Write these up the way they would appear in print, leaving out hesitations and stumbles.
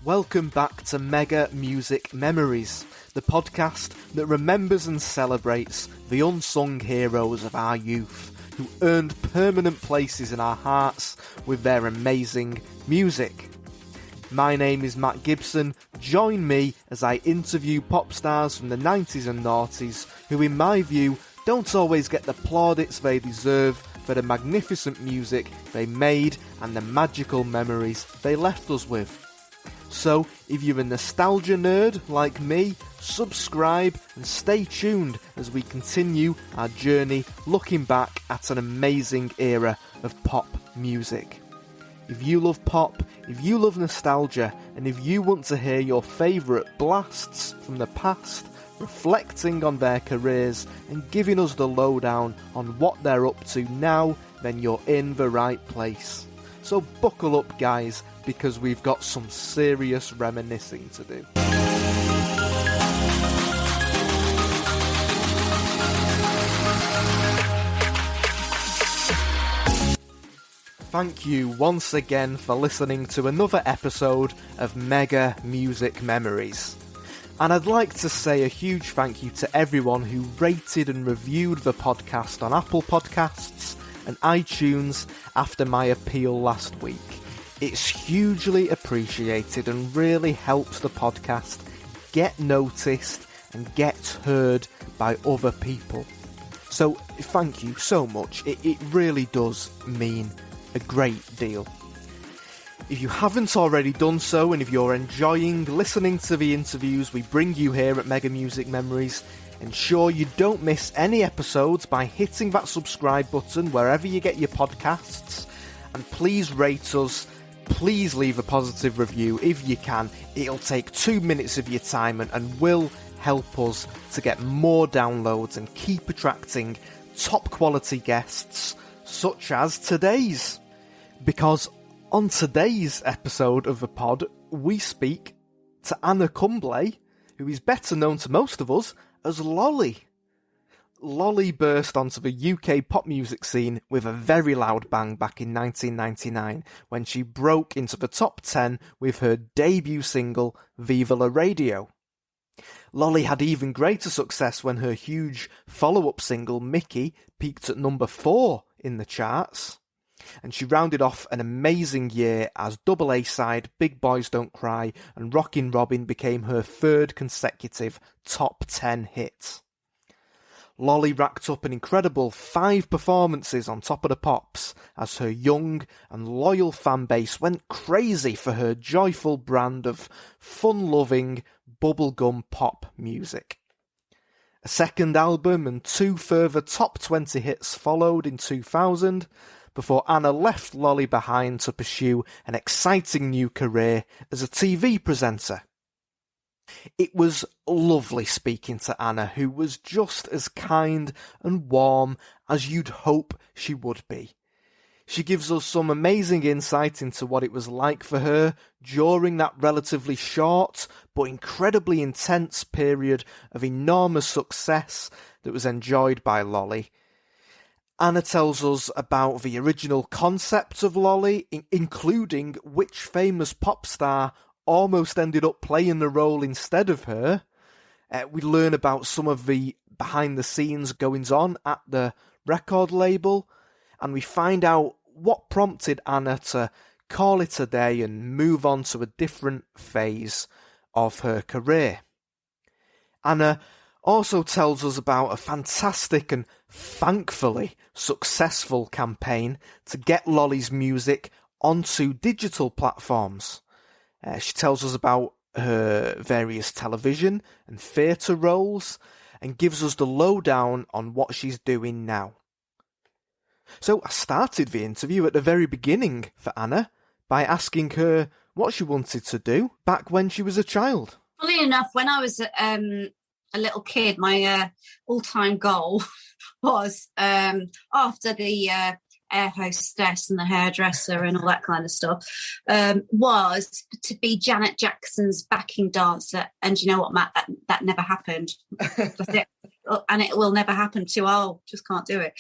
Welcome back to Mega Music Memories, the podcast that remembers and celebrates the unsung heroes of our youth who earned permanent places in our hearts with their amazing music. My name is Matt Gibson. Join me as I interview pop stars from the 90s and noughties who, in my view, don't always get the plaudits they deserve for the magnificent music they made and the magical memories they left us with. So, if you're a nostalgia nerd like me, subscribe and stay tuned as we continue our journey looking back at an amazing era of pop music. If you love pop, if you love nostalgia, and if you want to hear your favourite blasts from the past, reflecting on their careers and giving us the lowdown on what they're up to now, then you're in the right place. So buckle up, guys, because we've got some serious reminiscing to do. Thank you once again for listening to another episode of Mega Music Memories. And I'd like to say a huge thank you to everyone who rated and reviewed the podcast on Apple Podcasts and iTunes after my appeal last week. It's hugely appreciated and really helps the podcast get noticed and get heard by other people. So thank you so much. It really does mean a great deal. If you haven't already done so, and if you're enjoying listening to the interviews we bring you here at Mega Music Memories, ensure you don't miss any episodes by hitting that subscribe button wherever you get your podcasts, and please rate us. Please leave a positive review if you can. It'll take 2 minutes of your time and will help us to get more downloads and keep attracting top quality guests such as today's. Because on today's episode of the pod, we speak to Anna Kumble, who is better known to most of us as Lolly. Lolly burst onto the UK pop music scene with a very loud bang back in 1999 when she broke into the top 10 with her debut single, Viva La Radio. Lolly had even greater success when her huge follow-up single, Mickey, peaked at number 4 in the charts. And she rounded off an amazing year as double A-side Big Boys Don't Cry and Rockin' Robin became her third consecutive top 10 hit. Lolly racked up an incredible 5 performances on Top of the Pops as her young and loyal fan base went crazy for her joyful brand of fun-loving bubblegum pop music. A second album and 2 further top 20 hits followed in 2000 before Anna left Lolly behind to pursue an exciting new career as a TV presenter. It was lovely speaking to Anna, who was just as kind and warm as you'd hope she would be. She gives us some amazing insight into what it was like for her during that relatively short but incredibly intense period of enormous success that was enjoyed by Lolly. Anna tells us about the original concept of Lolly, including which famous pop star almost ended up playing the role instead of her. We learn about some of the behind-the-scenes goings-on at the record label, and we find out what prompted Anna to call it a day and move on to a different phase of her career. Anna also tells us about a fantastic and thankfully successful campaign to get Lolly's music onto digital platforms. She tells us about her various television and theatre roles and gives us the lowdown on what she's doing now. So I started the interview at the very beginning for Anna by asking her what she wanted to do back when she was a child. Funnily enough, when I was a little kid, my all-time goal was after the air hostess and the hairdresser and all that kind of stuff, was to be Janet Jackson's backing dancer. And you know what, Matt? That never happened. That's it. And it will never happen too. Oh, just can't do it.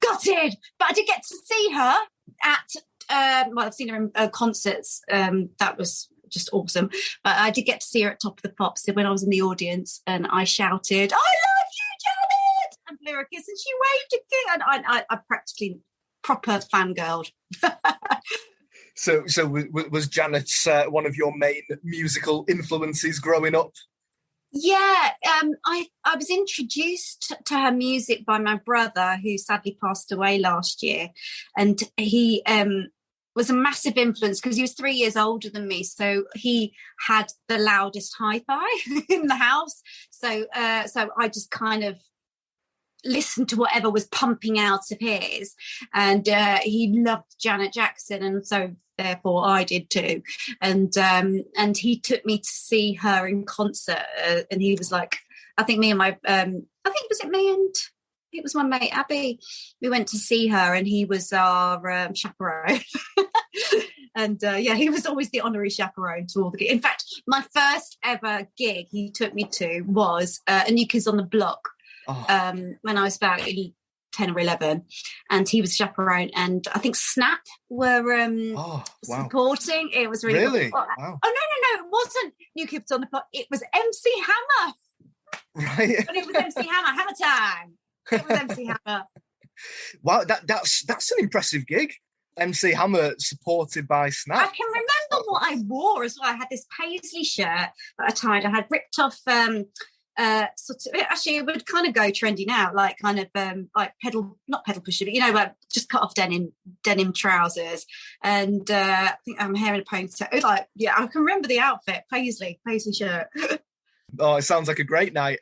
Gutted. But I did get to see her at, I've seen her in concerts. That was just awesome. But I did get to see her at Top of the Pops when I was in the audience, and I shouted, "I love you, Janet!" and blew her a kiss, and she waved a kiss, and I practically proper fangirled. So was Janet one of your main musical influences growing up? Yeah, I was introduced to her music by my brother, who sadly passed away last year, and he was a massive influence because he was 3 years older than me, so he had the loudest hi-fi in the house. So I just kind of listened to whatever was pumping out of his, and he loved Janet Jackson, and so therefore I did too. And he took me to see her in concert, and he was like, I think me and my it was my mate Abby, we went to see her, and he was our chaperone. And he was always the honorary chaperone to all the gigs. In fact, my first ever gig he took me to was a New Kids on the Block. When I was about 10 or 11, and he was chaperone, and I think Snap were supporting. It was really cool. Wow. No, it wasn't New Kids on the Block, it was MC Hammer. Right. But it was MC Hammer time. It was MC Hammer. Wow, that's an impressive gig. MC Hammer supported by Snap. I can remember what I wore as well. I had this paisley shirt that I tied. I had ripped off sort of, actually it would kind of go trendy now, like kind of like not pedal pusher, but like just cut off denim trousers, and I think I'm hair in a ponytail. Like, yeah, I can remember the outfit, paisley shirt. Oh, it sounds like a great night.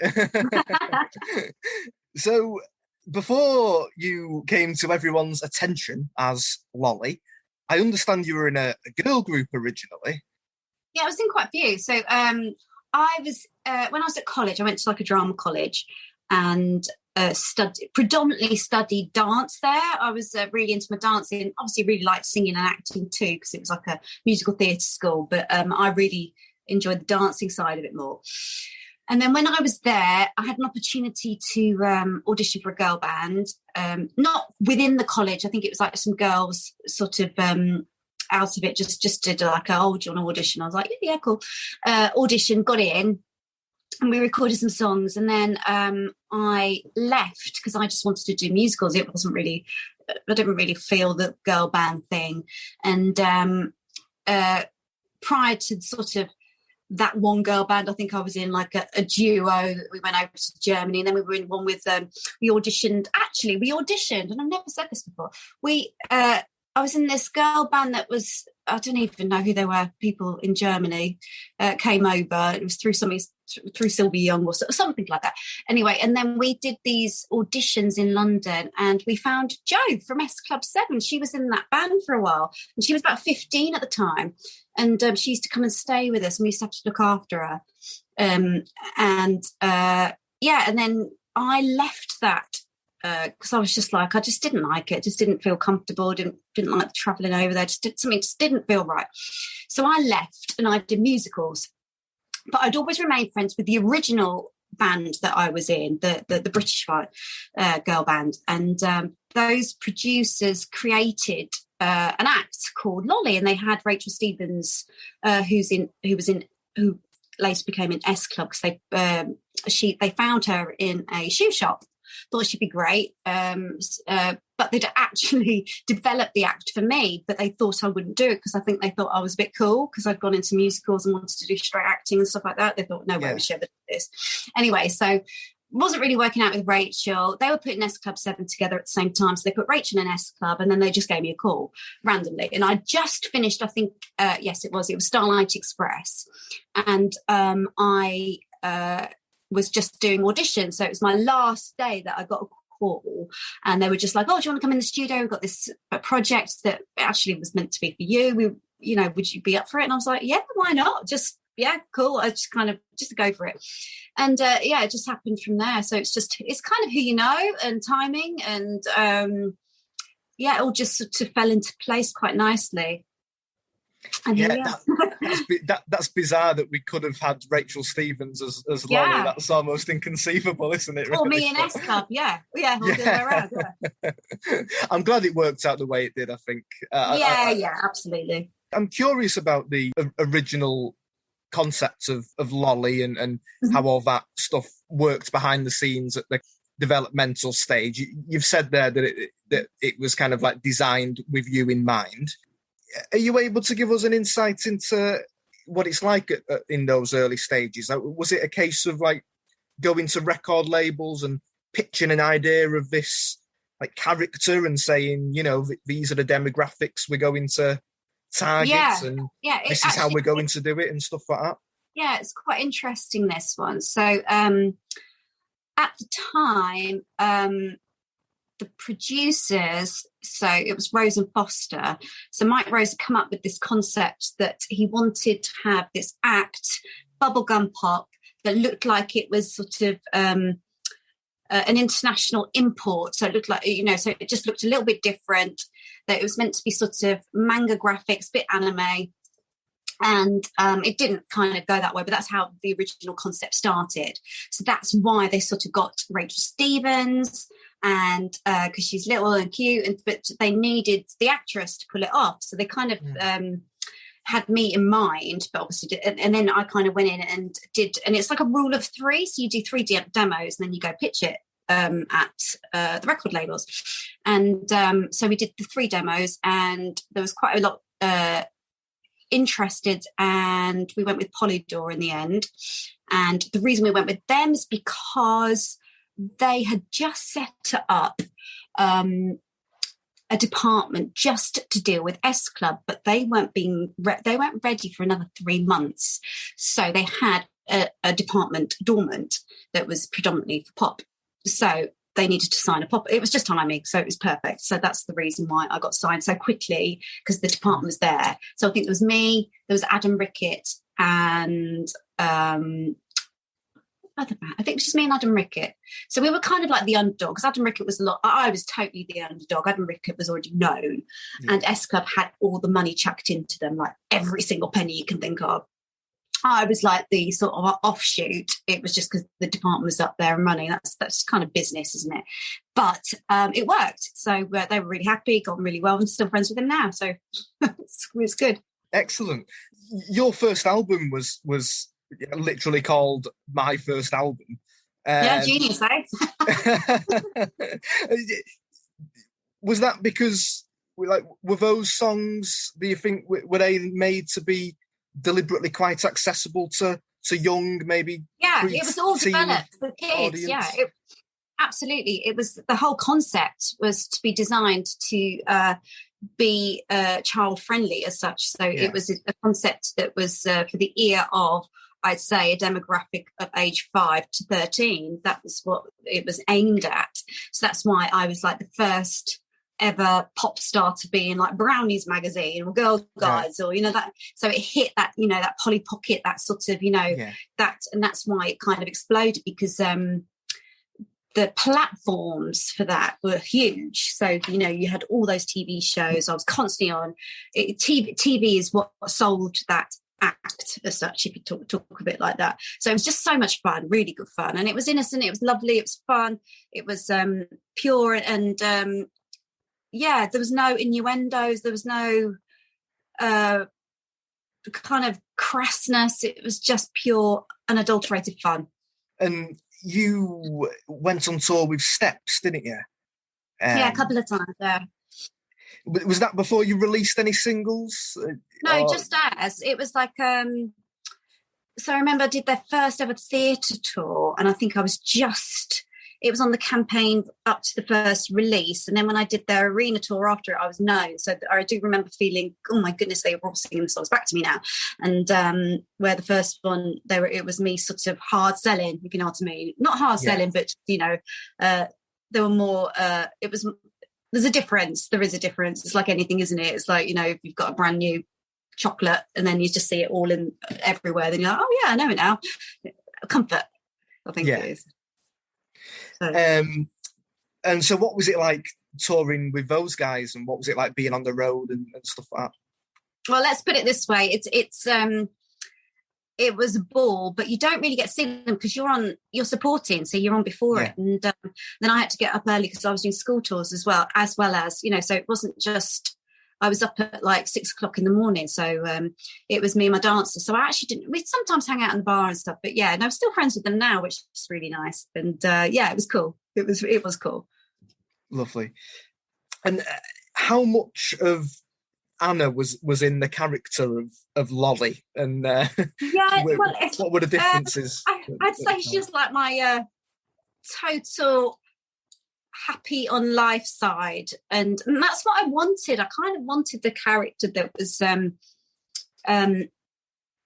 So before you came to everyone's attention as Lolly, I understand you were in a girl group originally. Yeah, I was in quite a few. So I was when I was at college, I went to like a drama college, and predominantly studied dance there. I was really into my dancing. Obviously, really liked singing and acting too, because it was like a musical theatre school. But I really enjoyed the dancing side of it more. And then when I was there, I had an opportunity to audition for a girl band, not within the college. I think it was like some girls sort of out of it, just did like, oh, do you want to audition? I was like, yeah, cool. Audition, got in, and we recorded some songs. And then I left because I just wanted to do musicals. It wasn't really, I didn't really feel the girl band thing. And prior to sort of that one girl band, I think I was in like a duo that we went over to Germany, and then we were in one with we auditioned, and I've never said this before, I was in this girl band that was, I don't even know who they were, people in Germany came over. It was through Sylvie Young or something like that. Anyway, and then we did these auditions in London, and we found Jo from S Club 7. She was in that band for a while, and she was about 15 at the time. And she used to come and stay with us, and we used to have to look after her. And then I left that because I was just like, I just didn't like it, just didn't feel comfortable, didn't like travelling over there, something just didn't feel right. So I left and I did musicals. But I'd always remained friends with the original band that I was in, the British girl band. And those producers created an act called Lolly, and they had Rachel Stevens, who later became in S Club, because they found her in a shoe shop, thought she'd be great, but they'd actually developed the act for me, but they thought I wouldn't do it because I think they thought I was a bit cool because I'd gone into musicals and wanted to do straight acting and stuff like that. They thought, no way we should ever do this. Anyway, so wasn't really working out with Rachel. They were putting S Club 7 together at the same time, so they put Rachel in S Club, and then they just gave me a call randomly. And I just finished, I think, it was Starlight Express, and I was just doing auditions. So it was my last day that I got a call, and they were just like, oh, do you want to come in the studio? We've got this project that actually was meant to be for you. Would you be up for it? And I was like, yeah, why not? Yeah, cool. I just kind of go for it. And it just happened from there. So it's kind of who you know, and timing, and it all just sort of fell into place quite nicely. And that's bizarre that we could have had Rachel Stevens as Lolly. That's almost inconceivable, isn't it? Really? Or me in S Club, yeah, all the other way around. Yeah. I'm glad it worked out the way it did. I think. Yeah, absolutely. I'm curious about the original concepts of Lolly and how all that stuff worked behind the scenes at the developmental stage. You've said there that it was kind of like designed with you in mind. Are you able to give us an insight into what it's like in those early stages? Was it a case of like going to record labels and pitching an idea of this like character and saying, you know, these are the demographics we're going to target, and this is how we're going to do it and stuff like that? Yeah, it's quite interesting, this one. So at the time, the producers, so it was Rose and Foster. So Mike Rose had come up with this concept that he wanted to have this act, bubblegum pop, that looked like it was sort of an international import. So it looked like, you know, so it just looked a little bit different, that it was meant to be sort of manga graphics, bit anime. And it didn't kind of go that way, but that's how the original concept started. So that's why they sort of got Rachel Stevens, and because she's little and cute, but they needed the actress to pull it off. So they kind of had me in mind, but obviously, and then I kind of went in and did, and it's like a rule of three. So you do 3 demos, and then you go pitch it at the record labels. And so we did the 3 demos, and there was quite a lot interested, and we went with Polydor in the end. And the reason we went with them is because they had just set up a department just to deal with S Club, but they weren't ready for another 3 months. So they had a department dormant that was predominantly for pop. So they needed to sign a pop. It was just timing, so it was perfect. So that's the reason why I got signed so quickly, because the department was there. So I think it was me, there was Adam Rickett, and I think it was just me and Adam Rickett. So we were kind of like the underdog, because Adam Rickett was I was totally the underdog. Adam Rickett was already known, and S Club had all the money chucked into them, like every single penny you can think of. I was like the sort of offshoot. It was just because the department was up there and running. That's kind of business, isn't it? But it worked. So they were really happy, got on really well, and still friends with them now. So it's good. Excellent. Your first album was literally called My First Album. Yeah, genius, eh? Was that because, were those songs, do you think, were they made to be deliberately quite accessible to young, maybe? Yeah, it was all developed for kids. Audience? Yeah, absolutely. It was, the whole concept was to be designed to be child friendly as such. So it was a concept that was for the ear of, I'd say, a demographic of age 5 to 13. That was what it was aimed at. So that's why I was like the first ever pop star to be in like Brownies magazine or Girl Guides, or that. So it hit that, that Polly Pocket, that sort of, that, and that's why it kind of exploded, because the platforms for that were huge. So, you had all those TV shows. I was constantly on it. TV is what sold that act as such, if you talk a bit like that. So it was just so much fun, really good fun, and it was innocent, it was lovely, it was fun, it was pure, and there was no innuendos, there was no kind of crassness. It was just pure unadulterated fun. And you went on tour with Steps, didn't you? Yeah, a couple of times. Yeah. Was that before you released any singles? No, just as. It was like, so I remember I did their first ever theatre tour, and I think I was it was on the campaign up to the first release. And then when I did their arena tour after it, I was known. So I do remember feeling, oh my goodness, they were all singing the songs back to me now. And where the first one, it was me sort of hard selling, if you know what I mean. Not hard selling, but, there were more, there's a difference. There is a difference. It's like anything, isn't it? It's like, if you've got a brand new chocolate and then you just see it all in everywhere, then you're like, oh yeah, I know it now. Comfort, I think it is. So. And so what was it like touring with those guys, and what was it like being on the road and stuff like that? Well, let's put it this way. It was a ball, but you don't really get to see them because you're supporting, so you're on before it. And then I had to get up early because I was doing school tours as well as, so it wasn't just I was up at like 6 o'clock in the morning. So it was me and my dancer. So I actually didn't, we sometimes hang out in the bar and stuff, but yeah, and I'm still friends with them now, which is really nice. And yeah, it was cool. It was cool. Lovely. And how much of Anna was in the character of Lolly? And what were the differences? I'd say she's just like my total happy on life side, and that's what I wanted. I kind of wanted the character that was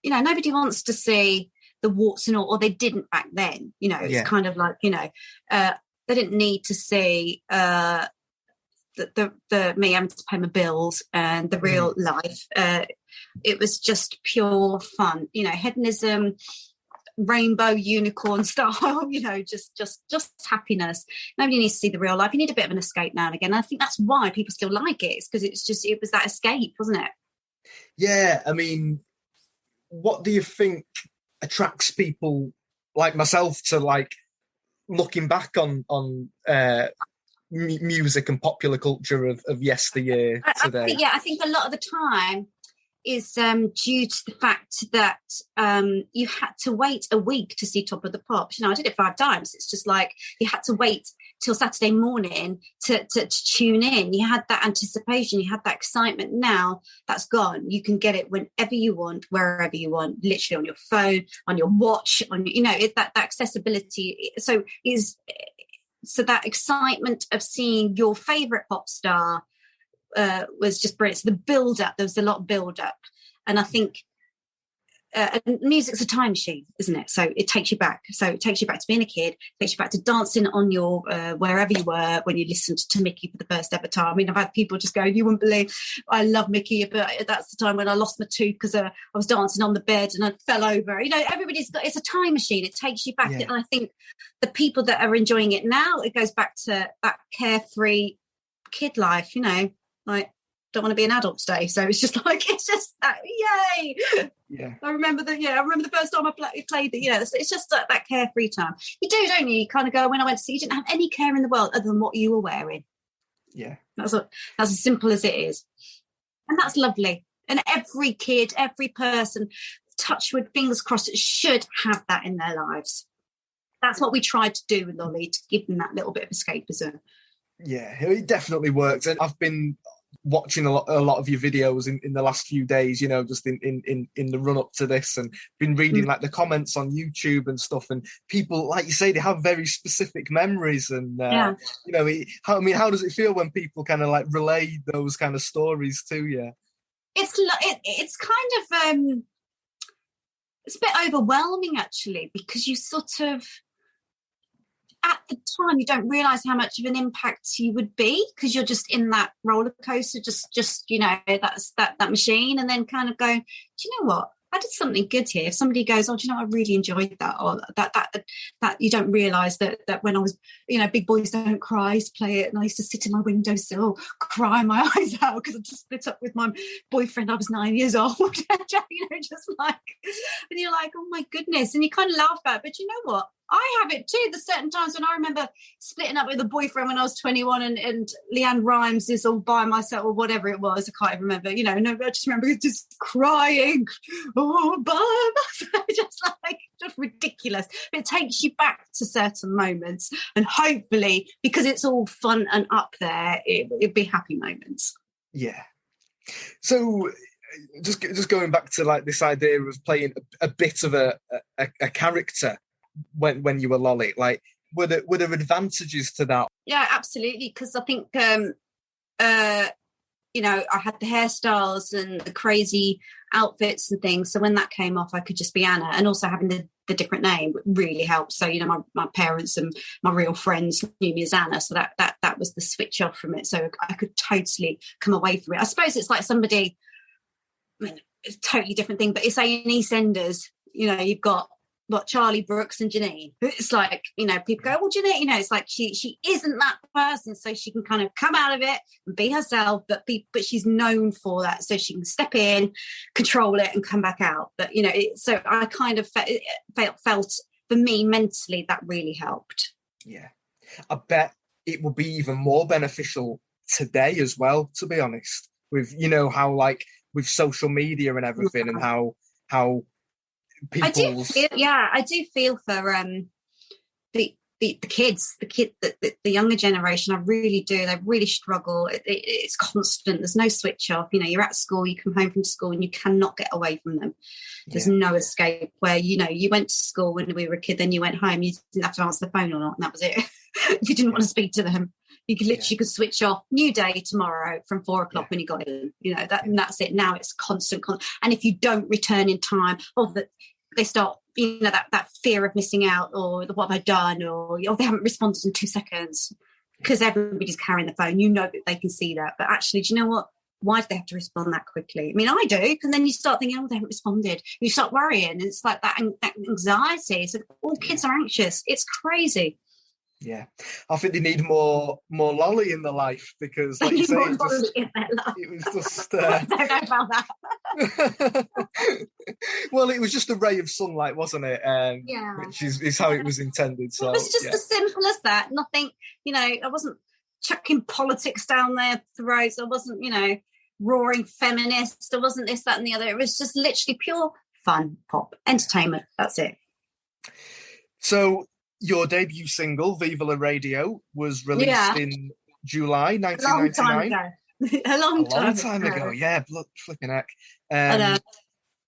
nobody wants to see the warts and all, or they didn't back then, it's kind of like, they didn't need to see the me having to pay my bills and the real life. It was just pure fun, hedonism, rainbow unicorn style, just happiness. Nobody needs to see the real life. You need a bit of an escape now and again. I think that's why people still like it. It's because it was that escape, wasn't it? Yeah, I mean, what do you think attracts people like myself to like looking back on music and popular culture of yesteryear today? I think a lot of the time is due to the fact that you had to wait a week to see Top of the Pops. I did it 5 times. It's just like you had to wait till Saturday morning to tune in. You had that anticipation, you had that excitement. Now that's gone. You can get it whenever you want, wherever you want, literally on your phone, on your watch, on that accessibility. So that excitement of seeing your favourite pop star was just brilliant. So the build-up, there was a lot of build-up. And I think music's a time machine, isn't it? So it takes you back. So it takes you back to being a kid, takes you back to dancing on your wherever you were when you listened to Mickey for the first ever time. I mean, I've had people just go, you wouldn't believe I love Mickey, but that's the time when I lost my tooth because I was dancing on the bed and I fell over. It's a time machine. It takes you back. Yeah. And I think the people that are enjoying it now, it goes back to that carefree kid life, like don't want to be an adult today. So it's just like, it's just that, yay. Yeah. I remember the first time I played the, it's just that carefree time. You do, don't you? You kind of go, when I went to see, you didn't have any care in the world other than what you were wearing. Yeah. That's as simple as it is. And that's lovely. And every kid, every person, touch wood, fingers crossed, should have that in their lives. That's what we tried to do with Lolly, to give them that little bit of escapism. Yeah, it definitely worked. And I've been watching a lot of your videos in the last few days, just in the run up to this, and been reading like the comments on YouTube and stuff, and people, like you say, they have very specific memories, and how does it feel when people kind of like relay those kind of stories to you? It's kind of it's a bit overwhelming actually, because you sort of, at the time, you don't realise how much of an impact you would be, because you're just in that roller coaster, just that's that machine, and then kind of go, do you know what? I did something good here. If somebody goes, oh, do you know, I really enjoyed that, or that you don't realise that when I was, Big Boys Don't Cry, I used to play it, and I used to sit in my windowsill, cry my eyes out because I just split up with my boyfriend. I was 9 years old, just like, and you're like, oh my goodness, and you kind of laugh about it, but you know what? I have it too. There's certain times when I remember splitting up with a boyfriend when I was 21 and Leanne Rhymes is all by myself or whatever it was. I can't even remember, no, I just remember just crying. Oh, by myself. just ridiculous. But it takes you back to certain moments, and hopefully, because it's all fun and up there, it'd be happy moments. Yeah. So just going back to like this idea of playing a bit of a character when you were Lolly, like were there advantages to that? Yeah, absolutely, because I think I had the hairstyles and the crazy outfits and things, so when that came off I could just be Anna, and also having the different name really helped. So my parents and my real friends knew me as Anna, so that was the switch off from it, so I could totally come away from it. I suppose it's like somebody, I mean, it's a totally different thing, but it's like in EastEnders, you've got Charlie Brooks and Janine. It's like, people go, well, Janine, it's like she isn't that person, so she can kind of come out of it and be herself, but she's known for that, so she can step in, control it, and come back out. But so I kind of felt for me mentally that really helped. Yeah, I bet it will be even more beneficial today as well, to be honest. with how like with social media and everything, and how I do people's feel for the kids, the younger generation. I really do. They really struggle. It's constant. There's no switch off. You're at school, you come home from school, and you cannot get away from them. There's no escape. Where you went to school when we were a kid, then you went home. You didn't have to answer the phone or not, and that was it. If you didn't want to speak to them, you could literally could switch off. New day tomorrow from 4:00 when you got in. And that's it. Now it's constant. And if you don't return in time, they start. That fear of missing out, or what have I done, or they haven't responded in 2 seconds, because everybody's carrying the phone. That they can see that, but actually, do you know what? Why do they have to respond that quickly? I mean, I do, and then you start thinking, they haven't responded. You start worrying, and it's like that anxiety. So all kids are anxious. It's crazy. Yeah, I think they need more lolly in their life, because, like you say, it was just. I don't know about that. Well, it was just a ray of sunlight, wasn't it? Which is how it was intended. So it was just as simple as that. Nothing, I wasn't chucking politics down their throats. I wasn't, roaring feminist. There wasn't this, that, and the other. It was just literally pure fun, pop, entertainment. That's it. So. Your debut single, Viva La Radio, was released in July 1999. A long time ago. Yeah, blood flipping heck.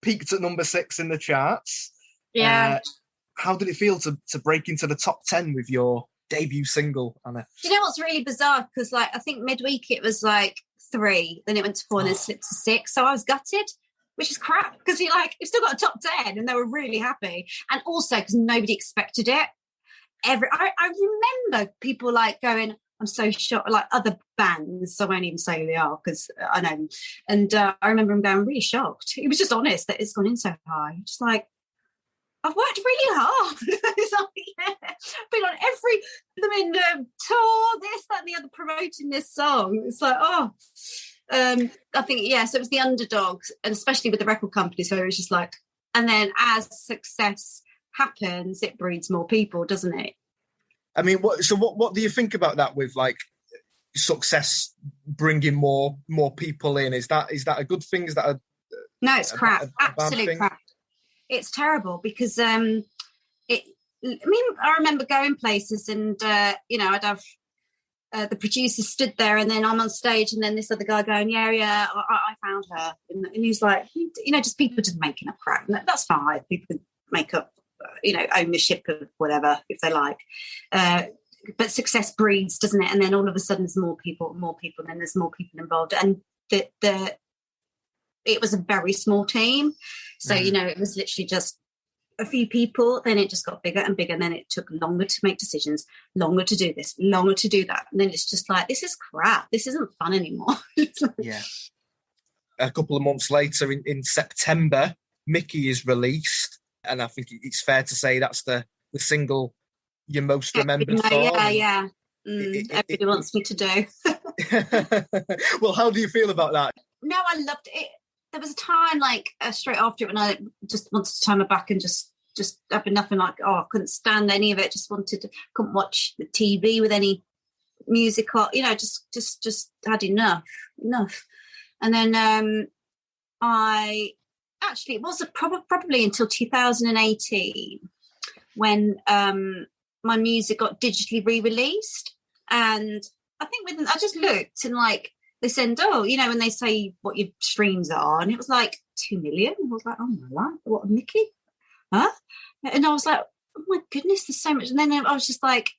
Peaked at number 6 in the charts. Yeah. How did it feel to break into the top 10 with your debut single, Anna? Do you know what's really bizarre? Because I think midweek it was 3, then it went to 4, and then slipped to 6. So I was gutted, which is crap, because you've still got a top 10, and they were really happy. And also because nobody expected it. I remember people going, I'm so shocked, like other bands, so I won't even say who they are because I know them. And I remember him going, I'm really shocked. He was just honest that it's gone in so high. Just like, I've worked really hard. It's been on every tour, this, that, and the other, promoting this song. It's like, I think, so it was the underdogs, and especially with the record company. So it was just like, and then as success happens, it breeds more people, doesn't it? I mean, what do you think about that, with success bringing more people in? Is that a good thing? Is that no, it's crap. Absolute crap. It's terrible, because I remember going places, and I'd have the producer stood there, and then I'm on stage, and then this other guy going, I found her, and he's like, just people just making up crap. And that's fine. People can make up ownership of whatever if they like, but success breeds, doesn't it? And then all of a sudden there's more people, and then there's more people involved, and it was a very small team, so it was literally just a few people. Then it just got bigger and bigger, and then it took longer to make decisions, longer to do this, longer to do that, and then it's just like, this is crap, this isn't fun anymore. A couple of months later, in September, Mickey is released. And I think it's fair to say that's the single you're most remembered for. Yeah. Everybody wants me to do. Well, how do you feel about that? No, I loved it. There was a time straight after it when I just wanted to turn my back and just have enough, and I couldn't stand any of it. Couldn't watch the TV with any music or, just had enough. And then actually, it wasn't probably until 2018 when my music got digitally re-released. And I think I just looked, and they said, when they say what your streams are, and it was 2 million. I was like, oh my life, what, Mickey? Huh? And I was like, oh my goodness, there's so much. And then I was just like,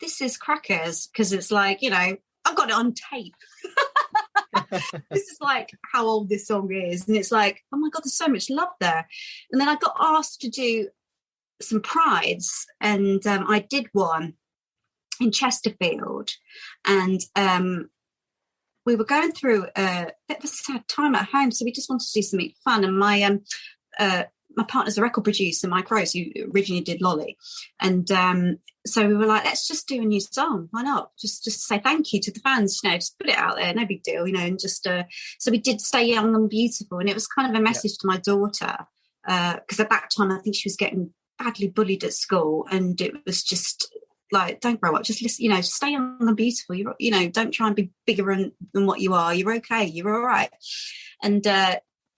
this is crackers, because it's I've got it on tape. This is how old this song is, and it's oh my god, there's so much love there. And then I got asked to do some prides, and I did one in Chesterfield, and we were going through a bit of a sad time at home, so we just wanted to do something fun. And my partner's a record producer, Mike Rose, who originally did Lolly, and so we were like, let's just do a new song. Why not? Just say thank you to the fans, just put it out there, no big deal, and just so we did Stay Young and Beautiful, and it was kind of a message to my daughter, because at that time I think she was getting badly bullied at school, and it was just like, don't grow up, just listen, just stay young and beautiful. Don't try and be bigger than what you are. You're okay. You're all right. And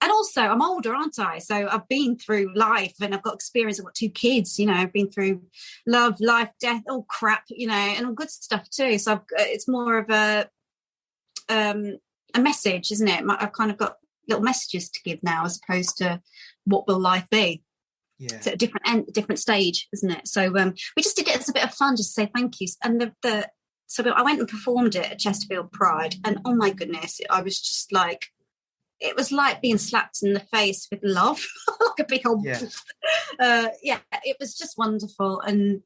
also, I'm older, aren't I? So I've been through life and I've got experience. I've got 2 kids, I've been through love, life, death, all crap, and all good stuff too. So it's more of a message, isn't it? I've kind of got little messages to give now as opposed to what will life be. Yeah. It's at a different stage, isn't it? So we just did it as a bit of fun, just to say thank you. And so I went and performed it at Chesterfield Pride, and oh my goodness, I was just like, it was like being slapped in the face with love, like a big old. It was just wonderful, and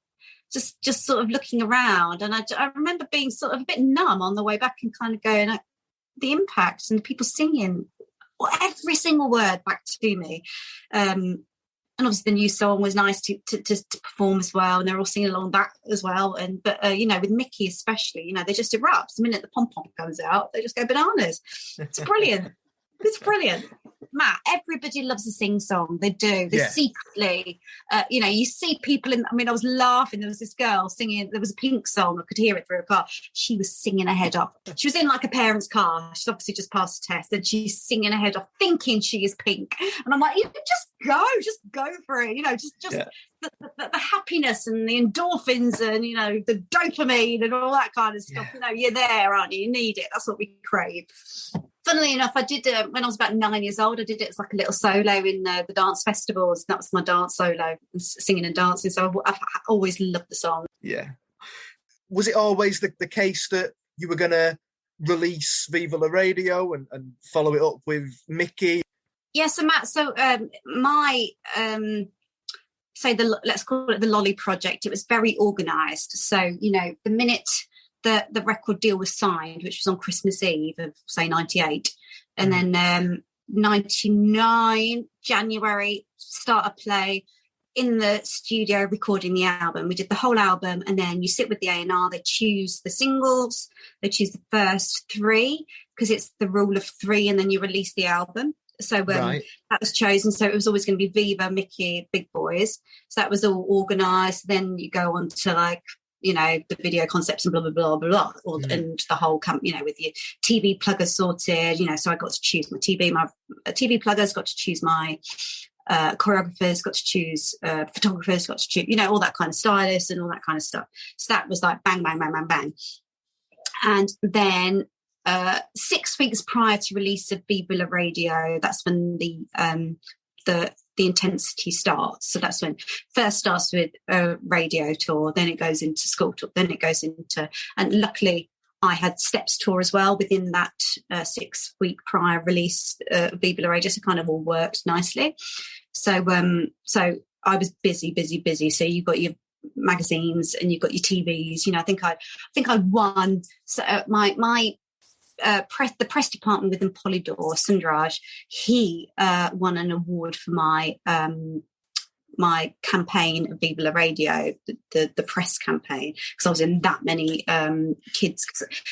just sort of looking around, and I remember being sort of a bit numb on the way back, and kind of going, the impact and the people singing every single word back to me. And obviously the new song was nice to perform as well, and they're all singing along that as well. But with Mickey especially, they just erupt the minute the pom pom comes out. They just go bananas. It's brilliant. It's brilliant. Matt, everybody loves a sing song. They do. They secretly, you see people I was laughing. There was this girl singing. There was a Pink song. I could hear it through her car. She was singing her head off. She was in like a parent's car. She's obviously just passed a test, and she's singing her head off, thinking she is Pink. And I'm like, just go for it. The happiness and the endorphins and the dopamine and all that kind of stuff. You're there, aren't you? You need it. That's what we crave. Funnily enough, I did when I was about 9 years old. I did it as like a little solo in the dance festivals. That was my dance solo, singing and dancing. So I've always loved the song. Yeah. Was it always the case that you were going to release Viva La Radio and follow it up with Mickey? Yes, so Matt. So my let's call it the Lolly Project. It was very organised. So the minute the record deal was signed, which was on Christmas Eve of say 98, and then 99 January start a play in the studio recording the album. We did the whole album, and then you sit with the A&R. They choose the singles, they choose the first 3 because it's the rule of 3, and then you release the album. So that was chosen. So it was always going to be Viva, Mickey, Big Boys. So that was all organised. Then you go on to the video concepts and blah, blah, blah, blah, blah, and the whole with your TV pluggers sorted, so I got to choose my TV pluggers, got to choose my choreographers, got to choose photographers, got to choose, all that kind of stylists and all that kind of stuff. So that was like bang, bang, bang, bang, bang. And then 6 weeks prior to release of Viva La Radio, that's when the intensity starts. So that's when first starts with a radio tour, then it goes into school tour, then it goes into, and luckily I had Steps tour as well within that 6 week prior release of Viva La Radio, so it kind of all worked nicely. So I was busy. So you've got your magazines and you've got your TVs. I think I won. So the press department within Polydor, Sundaraj, he won an award for my my campaign of Viva La Radio, the press campaign, because I was in that many kids.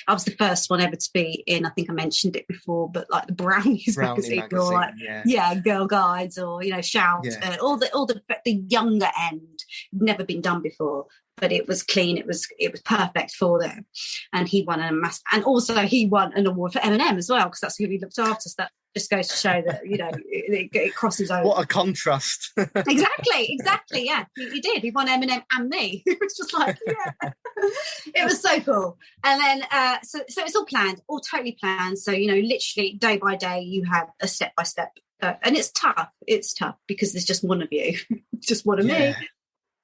I was the first one ever to be in, I think I mentioned it before, but like the Brownies magazine or like Girl Guides or Shout, all the younger end, never been done before. But it was clean. It was perfect for them, and he won and also he won an award for Eminem as well, because that's who he looked after. So that just goes to show that it crosses over. What a contrast! Exactly. Yeah, he did. He won Eminem and me. It was just like it was so cool. And then so it's all planned, all totally planned. So literally day by day, you have a step by step, and it's tough. It's tough because there's just one of you, just one of me.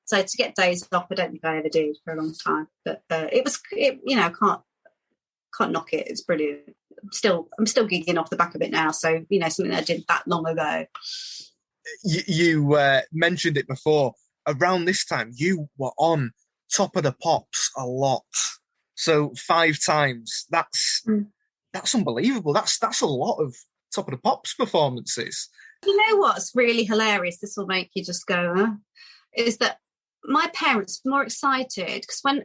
So to get days off, I don't think I ever did for a long time. But I can't knock it. It's brilliant. I'm still gigging off the back of it now. So something I did that long ago. You mentioned it before. Around this time, you were on Top of the Pops a lot. So 5 times. That's unbelievable. That's a lot of Top of the Pops performances. You know what's really hilarious? This will make you just go, huh? Is that my parents were more excited because when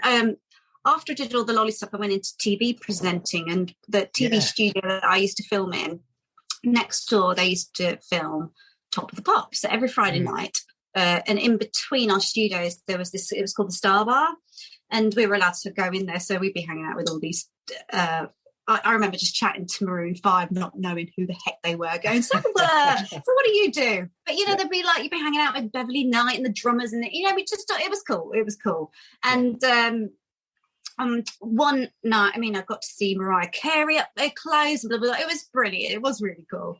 after I did all the Lolly stuff, I went into TV presenting, and the TV studio that I used to film in next door, they used to film Top of the Pops. So every Friday night, and in between our studios, there was this. It was called the Star Bar, and we were allowed to go in there, so we'd be hanging out with all these I remember just chatting to Maroon 5, not knowing who the heck they were, going, so what do you do? But, they'd be like, you'd be hanging out with Beverly Knight and the drummers, and, we just thought it was cool. And one night, I got to see Mariah Carey up there close, blah, blah, blah. It was brilliant. It was really cool.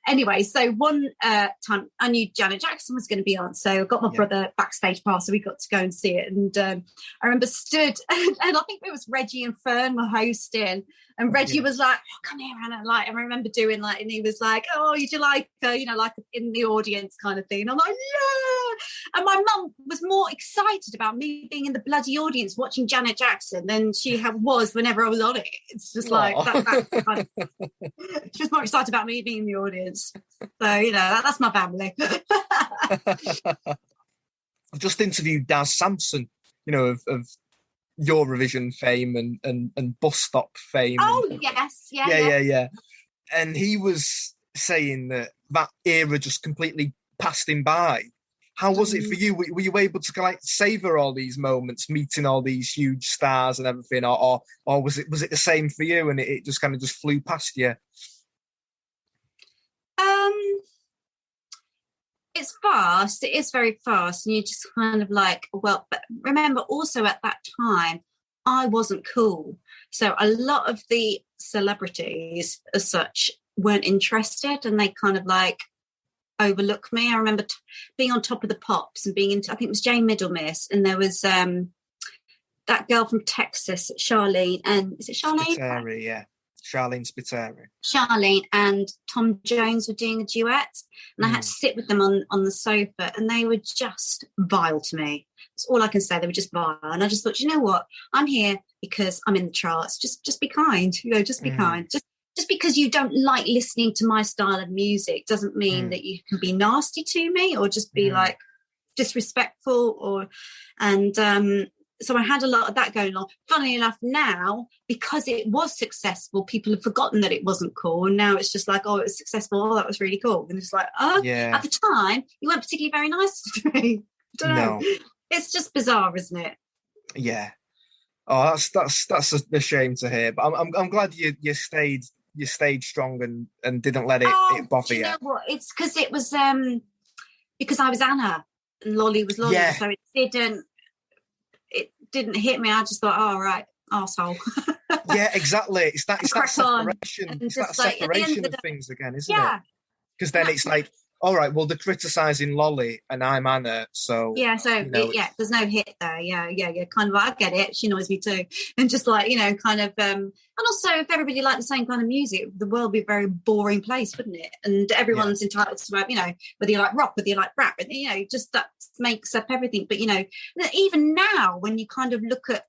Anyway, so one time I knew Janet Jackson was going to be on, so I got my brother backstage pass, so we got to go and see it. And I remember stood, and I think it was Reggie and Fern were hosting, and Reggie was like, "Oh, come here, Anna." Like, I remember doing like, and he was like, "Oh, would you like, like in the audience kind of thing?" And I'm like, "Yeah." And my mum was more excited about me being in the bloody audience watching Janet Jackson than she was whenever I was on it. It's just like that's kind of, she was more excited about me being in the audience. So that's my family. I've just interviewed Daz Sampson, of Eurovision fame and bus stop fame. Oh yes, yeah. And he was saying that era just completely passed him by. How was it for you? Were you able to savor all these moments, meeting all these huge stars and everything, or was it the same for you and it just kind of just flew past you? It's fast. It is very fast, and you just kind of like, well. But remember, also at that time, I wasn't cool, so a lot of the celebrities, as such, weren't interested, and they kind of like overlooked me. I remember being on Top of the Pops and being into, I think it was Jane Middlemiss, and there was that girl from Texas, Charlene, and is it Charlene? Spiteri, yeah. Charlene Spiteri. Charlene and Tom Jones were doing a duet, and I had to sit with them on the sofa, and they were just vile to me. That's all I can say. They were just vile, and I just thought, you know what? I'm here because I'm in the charts. Just be kind. Just be kind. Just because you don't like listening to my style of music doesn't mean that you can be nasty to me or just be like disrespectful so I had a lot of that going on. Funnily enough, now, because it was successful, people have forgotten that it wasn't cool. And now it's just like, oh, it was successful. Oh, that was really cool. And it's like, at the time, you weren't particularly very nice to me. I don't know. It's just bizarre, isn't it? Yeah. Oh, that's a shame to hear. But I'm glad you stayed strong and didn't let it bother you. You know what? It's because it was because I was Anna and Lolly was Lolly, so it didn't hit me. I just thought, oh, right, arsehole. Yeah, exactly. It's that separation. It's that separation of things again, isn't it? Because then it's like, all right, well, they're criticising Lolly and I'm Anna, so... Yeah, there's no hit there. Yeah, kind of, I get it. She annoys me too. And just like, kind of... and also, if everybody liked the same kind of music, the world would be a very boring place, wouldn't it? And everyone's entitled to, whether you like rock, whether you like rap, and, just that makes up everything. But, even now, when you kind of look at,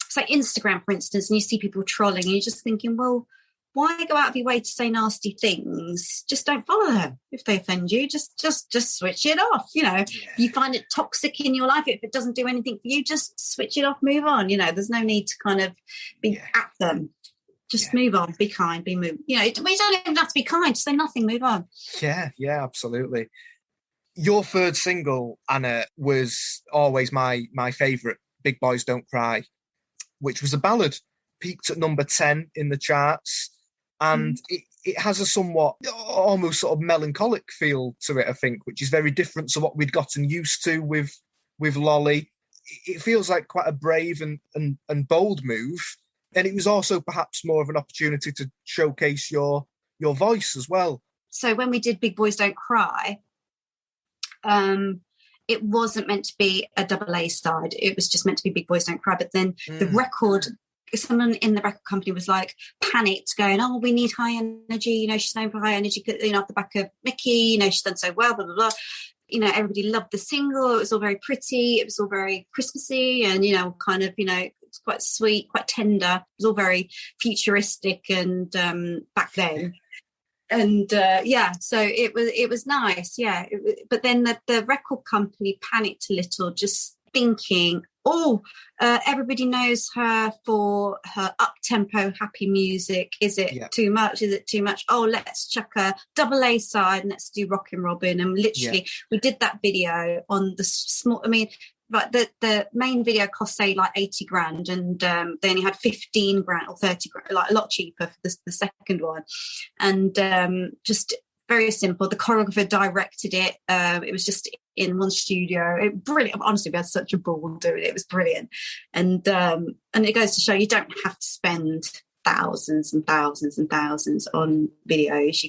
say, Instagram, for instance, and you see people trolling, and you're just thinking, well, why go out of your way to say nasty things? Just don't follow them. If they offend you, just switch it off. If you find it toxic in your life, if it doesn't do anything for you, just switch it off, move on. There's no need to kind of be at them. Just move on, be kind, be moved. We don't even have to be kind, just say nothing, move on. Yeah, absolutely. Your third single, Anna, was always my favourite, Big Boys Don't Cry, which was a ballad, peaked at number 10 in the charts. And it has a somewhat almost sort of melancholic feel to it, I think, which is very different to what we'd gotten used to with Lolly. It feels like quite a brave and bold move. And it was also perhaps more of an opportunity to showcase your voice as well. So when we did Big Boys Don't Cry, it wasn't meant to be a double A side. It was just meant to be Big Boys Don't Cry. But then the record... someone in the record company was like panicked, going, oh, we need high energy, she's known for high energy, off the back of Mickey, she's done so well, blah, blah, blah. Everybody loved the single. It was all very pretty. It was all very Christmassy and, kind of, it's quite sweet, quite tender. It was all very futuristic and back then. And so it was nice. Yeah. But then the record company panicked a little, just thinking, everybody knows her for her up-tempo happy music. Is it too much? Is it too much? Oh, let's chuck a double A side and let's do Rockin' Robin. And literally we did that video on the small, right, the main video cost say like 80 grand, and they only had 15 grand or 30 grand, like a lot cheaper for the second one. And just very simple. The choreographer directed it. It was just in one studio. Brilliant. Honestly, we had such a ball doing it. It was brilliant. And it goes to show you don't have to spend thousands and thousands and thousands on videos.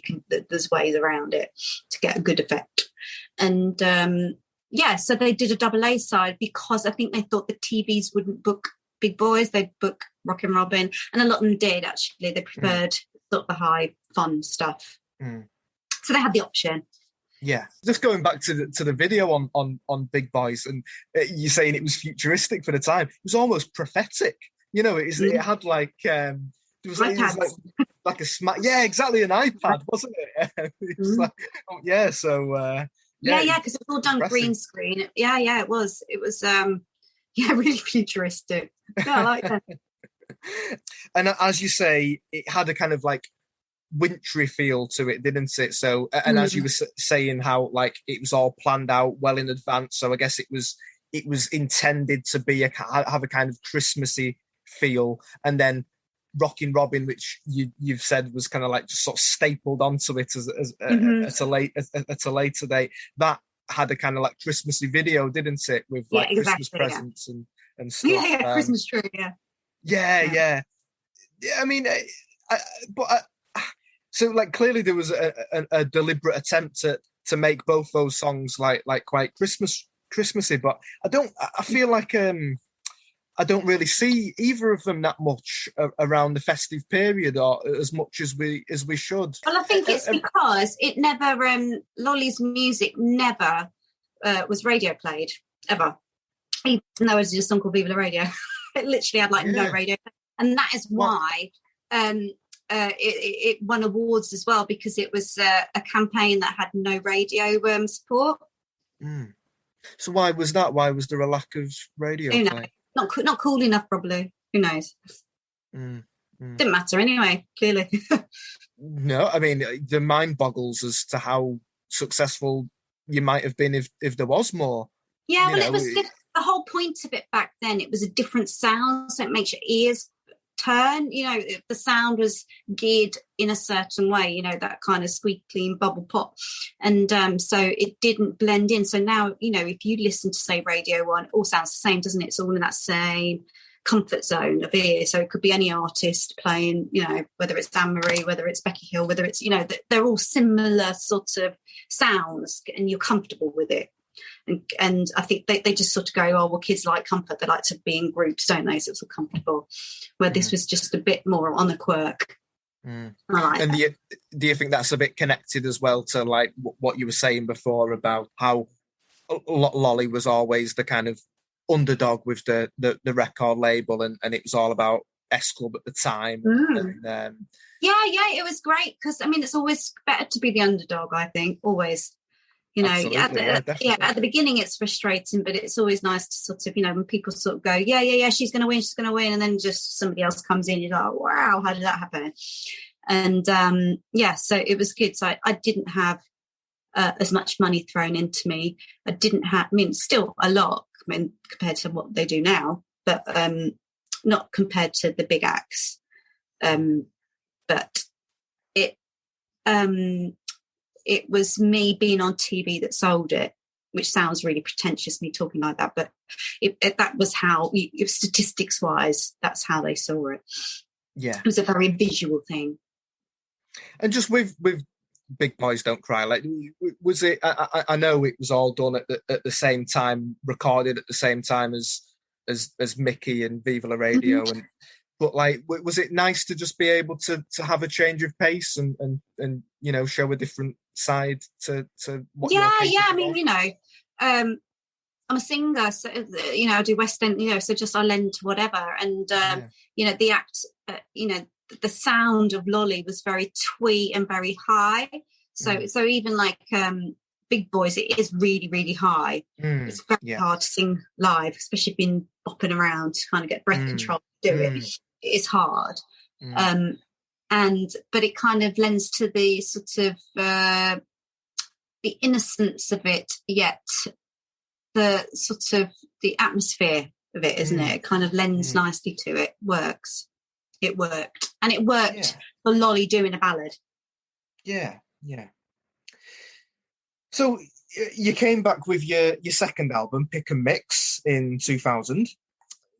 There's ways around it to get a good effect. And so they did a double A side because I think they thought the TVs wouldn't book big boys. They'd book Rockin' Robin, and a lot of them did actually. They preferred sort of the high fun stuff. So they had the option. Yeah, just going back to the video on Big Boys, and you saying it was futuristic for the time. It was almost prophetic. It had like it was like a smack. Yeah, exactly, an iPad, wasn't it? It was like, so. Because it's all done green screen. Yeah, it was. It was really futuristic. Yeah, I like that. And as you say, it had a kind of like wintry feel to it, didn't it? So, and as you were saying, how like it was all planned out well in advance. So I guess it was intended to be have a kind of Christmassy feel, and then Rockin' Robin, which you've said was kind of like just sort of stapled onto it at a later date. That had a kind of like Christmassy video, didn't it? With like Christmas presents and stuff. Yeah, Christmas tree. Yeah. I mean, so like clearly there was a deliberate attempt to make both those songs like quite Christmassy, but I feel like I don't really see either of them that much around the festive period, or as much as we should. Well, I think it's because it never Lolly's music never was radio played ever, even though it was just a song called Viva la Radio. It literally had like no radio, and that is why it won awards as well, because it was a campaign that had no radio support. So why was that? Why was there a lack of radio play? Not cool enough, probably. Who knows? Didn't matter anyway, clearly. No, I mean, the mind boggles as to how successful you might have been if there was more. Yeah, well, it was the whole point of it back then. It was a different sound, so it makes your ears turn. The sound was geared in a certain way, that kind of squeaky and bubble pop, and so it didn't blend in. So now, if you listen to say Radio 1, it all sounds the same, doesn't it? It's all in that same comfort zone of ear. So it could be any artist playing, whether it's Anne-Marie, whether it's Becky Hill, whether it's they're all similar sort of sounds, and you're comfortable with it. And I think they just sort of go, oh, well, kids like comfort. They like to be in groups, don't they? So it's all comfortable. Where this was just a bit more on the quirk. I like and that. do you think that's a bit connected as well to like what you were saying before about how Lolly was always the kind of underdog with the record label, and it was all about S Club at the time? It was great, because I mean, it's always better to be the underdog, I think, always. At the beginning it's frustrating, but it's always nice to sort of, when people sort of go, she's going to win, and then just somebody else comes in, you're like, wow, how did that happen? And so it was good. So I didn't have as much money thrown into me. I didn't have, still a lot, compared to what they do now, but not compared to the big acts. But it was me being on TV that sold it, which sounds really pretentious, me talking like that, but that was how, statistics-wise, that's how they saw it. Yeah. It was a very visual thing. And just with Big Boys Don't Cry, like, was it, I know it was all done at the same time, recorded at the same time as Mickey and Viva la Radio, but like, was it nice to just be able to have a change of pace and show a different side to what? I mean, I'm a singer, so I do West End, so just I lend to whatever, and the act, the sound of Lolly was very twee and very high, so even like Big Boys, it is really, really high. It's very hard to sing live, especially being bopping around to kind of get breath control to do it. It is hard. But it kind of lends to the sort of the innocence of it, yet the sort of the atmosphere of it, isn't it? It kind of lends nicely to it. It worked, and it worked for Lolly doing a ballad. Yeah. So you came back with your second album, Pick and Mix, in 2000.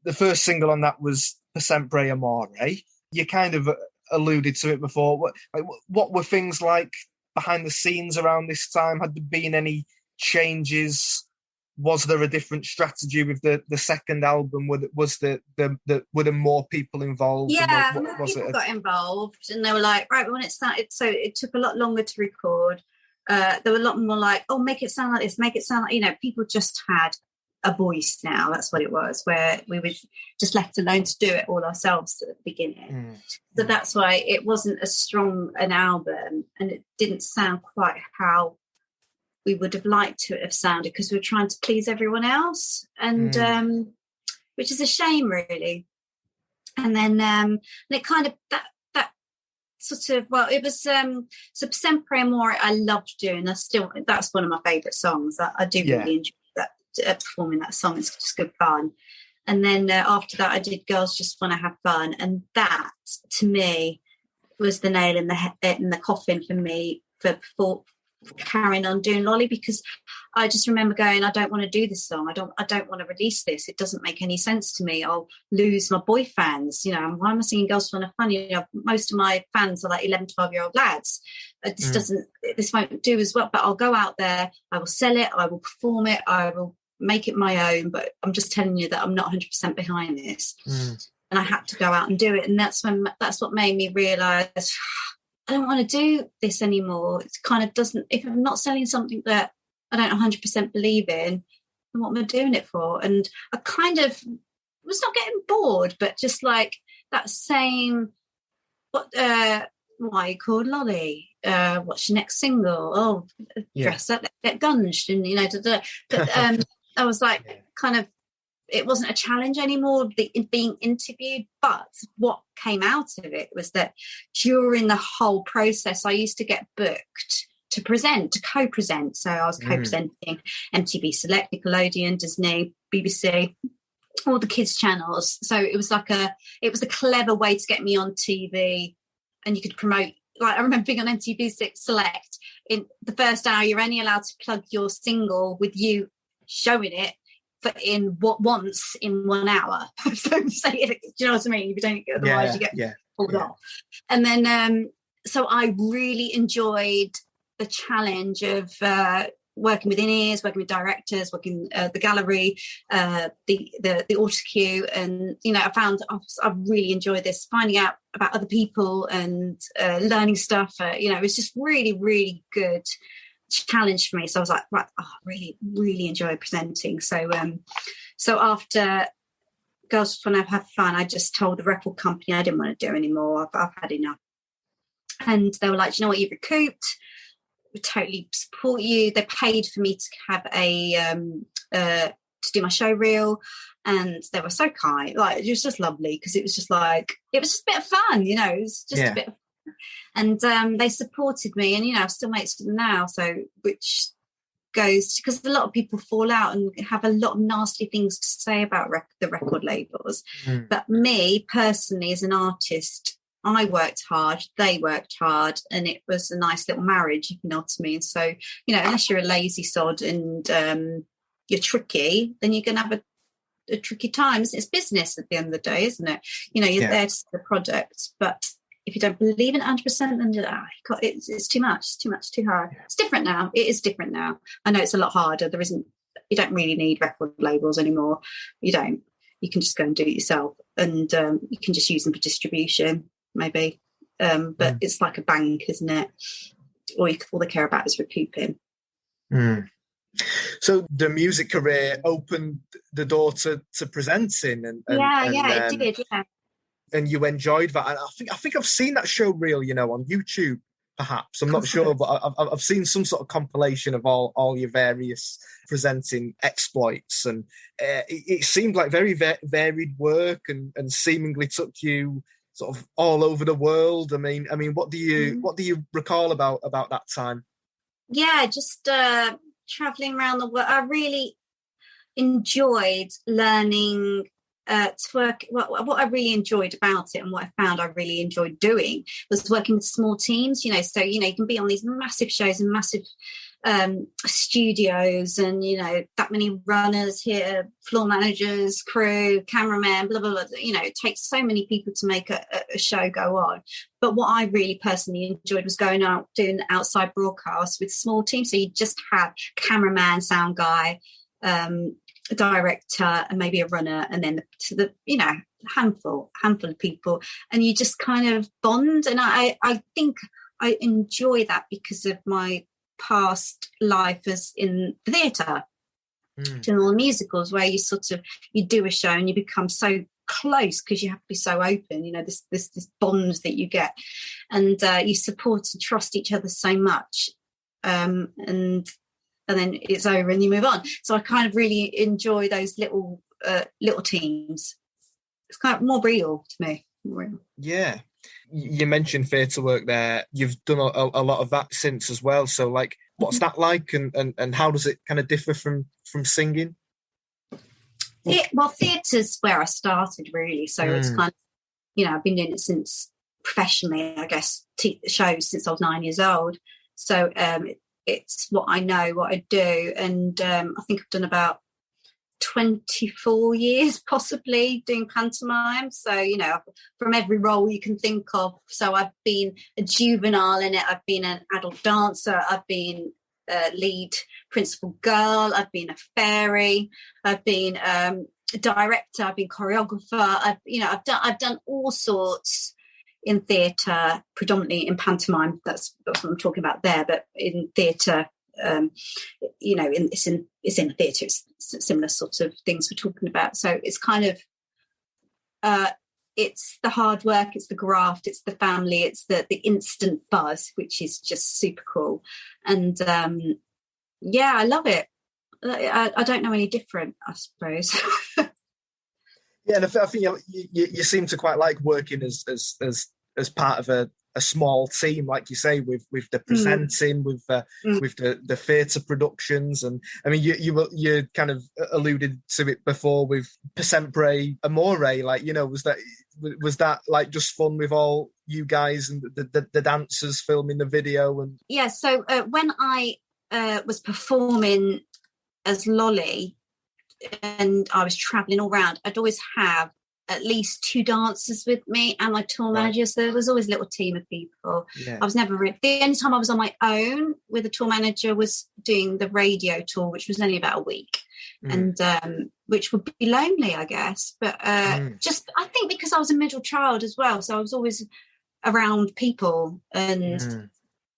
The first single on that was Per Sempre Amore. You kind of alluded to it before. What were things like behind the scenes around this time? Had there been any changes? Was there a different strategy with the second album? Were there more people involved? Yeah, people got involved, and they were like, right, when it started, so it took a lot longer to record. There were a lot more like, oh, make it sound like this, make it sound like, people just had a voice now. That's what it was, where we were just left alone to do it all ourselves at the beginning. So that's why it wasn't as strong an album, and it didn't sound quite how we would have liked to have sounded, because we were trying to please everyone else, and which is a shame, really. And then it kind of that sort of, well, it was so Per Sempre Amore I loved doing. That's one of my favourite songs. I do really enjoy that, performing that song. It's just good fun. And then after that I did Girls Just Want to Have Fun, and that to me was the nail in the coffin for me for carrying on doing Lolly, because I just remember going, I don't want to do this song. I don't want to release this. It doesn't make any sense to me. I'll lose my boy fans. Why am I singing Girls Just Want to Have Fun? Most of my fans are like 11, 12-year-old lads. This won't do as well. But I'll go out there. I will sell it. I will perform it. I will make it my own. But I'm just telling you that I'm not 100% behind this. And I had to go out and do it. And that's what made me realise, I don't want to do this anymore. It kind of doesn't, if I'm not selling something that I don't 100% believe in, then what am I doing it for? And I kind of was not getting bored, but just like that same, why are you called Lolly? What's your next single? Oh, dress up, get gunged, and But I was like, kind of, it wasn't a challenge anymore, being interviewed. But what came out of it was that during the whole process, I used to get booked to co-present. So I was co-presenting MTV Select, Nickelodeon, Disney, BBC, all the kids' channels. So it was a clever way to get me on TV, and you could promote. Like, I remember being on MTV Select. In the first hour, you're only allowed to plug your single with you showing it once in 1 hour. So say it, do you know what I mean? If you don't, otherwise you get pulled off. And then so I really enjoyed the challenge of working with in-ears, working with directors, working the gallery, the auto cue, and I really enjoyed this, finding out about other people and learning stuff. It was just really, really good challenge for me. So I was like, right, I really, really enjoy presenting. So after Girls Just Want to Have Fun, I just told the record company I didn't want to do anymore. I've had enough. And they were like, you know what, you've recouped. We totally support you. They paid for me to have to do my show reel, and they were so kind. Like, it was just lovely, because it was just a bit of fun, it was just a bit of fun. And they supported me, and I've still mates with them now. So, which goes, because a lot of people fall out and have a lot of nasty things to say about the record labels. But me personally, as an artist, I worked hard, they worked hard, and it was a nice little marriage, if you know what I mean. So, unless you're a lazy sod and you're tricky, then you're going to have a tricky time. It's business at the end of the day, isn't it? You're there to sell the product, but if you don't believe in it 100%, then it's too much. It's too much, too hard. It's different now. It is different now. I know it's a lot harder. You don't really need record labels anymore. You don't. You can just go and do it yourself, and you can just use them for distribution, maybe. But it's like a bank, isn't it? All they care about is recouping. So the music career opened the door to presenting, and it did. Yeah. And you enjoyed that. And I think I've seen that show reel, on YouTube, perhaps. I'm not sure, but I've seen some sort of compilation of all your various presenting exploits, and it seemed like very varied work, and seemingly took you sort of all over the world. I mean, what do you recall about that time? Yeah, just traveling around the world. enjoyed learning to work. What I really enjoyed about it, and what I found I really enjoyed doing, was working with small teams. So you can be on these massive shows and massive studios, and that many runners here, floor managers, crew, cameraman, blah blah blah. It takes so many people to make a show go on. But what I really personally enjoyed was going out doing outside broadcasts with small teams. So you just have cameraman, sound guy, a director, and maybe a runner, and then the handful of people, and you just kind of bond. And I think I enjoy that because of my past life as in theatre, doing all the musicals, where you do a show and you become so close because you have to be so open. This bond that you get, and you support and trust each other so much, and then it's over and you move on. So I kind of really enjoy those little teams. It's kind of more real to me. More real. Yeah. You mentioned theatre work there. You've done a lot of that since as well. So, like, what's that like, and how does it kind of differ from singing? Well, theatre's where I started, really. So it's kind of, I've been doing it since professionally, I guess, shows since I was 9 years old. So it's what I know, what I do. And I think I've done about 24 years possibly doing pantomime. So, from every role you can think of. So I've been a juvenile in it. I've been an adult dancer. I've been a lead principal girl. I've been a fairy. I've been a director. I've been choreographer. I've done all sorts in theatre, predominantly in pantomime. That's what I'm talking about there. But in theatre, it's in theatre. It's similar sorts of things we're talking about. So it's kind of it's the hard work, it's the graft, it's the family, it's the instant buzz, which is just super cool. And I love it. I don't know any different, I suppose. Yeah, and I think you seem to quite like working as part of a small team, like you say, with the presenting, with the theatre productions. And I mean, you kind of alluded to it before with Sempre Amore. Like, was that like just fun with all you guys and the dancers filming the video? And yeah, so when I was performing as Lolly and I was travelling all around, I'd always have at least 2 dancers with me and my tour manager. So there was always a little team of people. Yeah. I was never the only time I was on my own with a tour manager was doing the radio tour, which was only about a week, and which would be lonely, I guess. But just I think because I was a middle child as well, so I was always around people, and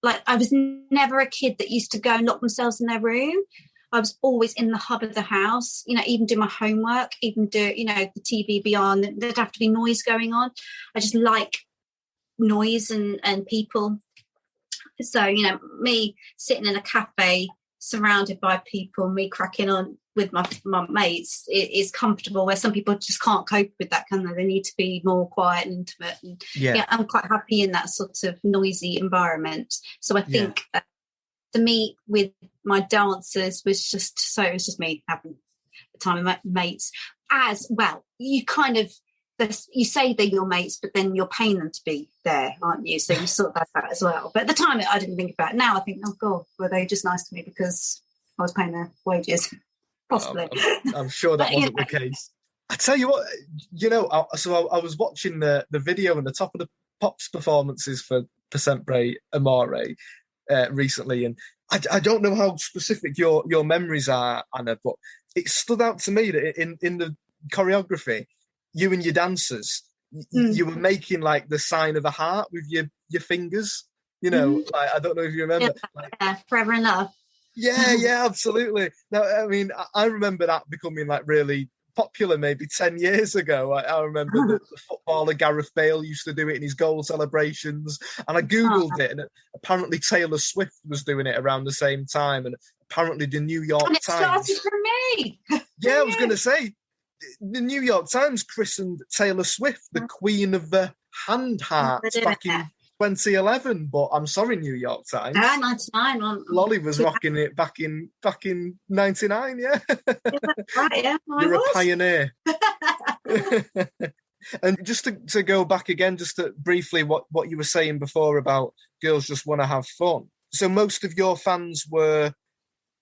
like I was never a kid that used to go and lock themselves in their room. I was always in the hub of the house, even do my homework, even do, the TV be on. There'd have to be noise going on. I just like noise and people. So, me sitting in a cafe surrounded by people, me cracking on with my mates is comfortable, where some people just can't cope with that, can they? They need to be more quiet and intimate. And, I'm quite happy in that sort of noisy environment. So I think... to meet with my dancers it was just me having the time with my mates. As well, you kind of, you say they're your mates, but then you're paying them to be there, aren't you? So you sort that out as well. But at the time, I didn't think about it. Now I think, oh God, were they just nice to me because I was paying their wages? Possibly. I'm sure that wasn't the case. I tell you what, I was watching the video and the Top of the Pops performances for Sempre Amore recently, and I don't know how specific your memories are, Anna, but it stood out to me that in the choreography, you and your dancers, you were making like the sign of a heart with your fingers. Like, I don't know if you remember. Forever in love. Yeah, absolutely. Now, I mean, I remember that becoming like really popular maybe 10 years ago. I remember the footballer Gareth Bale used to do it in his goal celebrations, and I googled it, and apparently Taylor Swift was doing it around the same time, and apparently the New York Times started from me. I was going to say the New York Times christened Taylor Swift the Queen of the Hand Hearts back in 2011, but I'm sorry, New York Times. 99. Lolly was rocking it back in 99, yeah. Right, yeah. You're a pioneer. And just to go back again, just to briefly what you were saying before about girls just want to have fun. So most of your fans were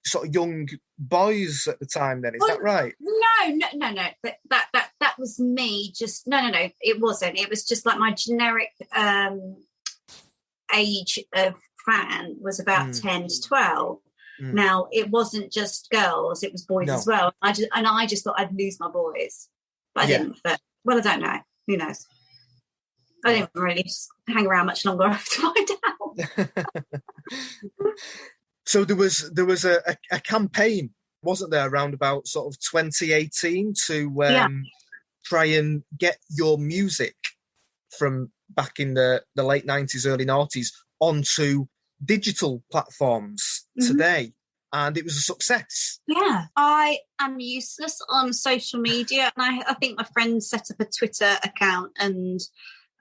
sort of young boys at the time then, is that right? No. That was me. Just no. It wasn't. It was just like my generic age of fan was about 10 to 12. Now it wasn't just girls; it was boys as well. I just thought I'd lose my boys, but I didn't. But I don't know. Who knows? I didn't really hang around much longer to find out. So there was a campaign, wasn't there, around about sort of 2018 to try and get your music from back in the late 90s, early 90s onto digital platforms today. And it was a success. Yeah, I am useless on social media. And I think my friend set up a Twitter account and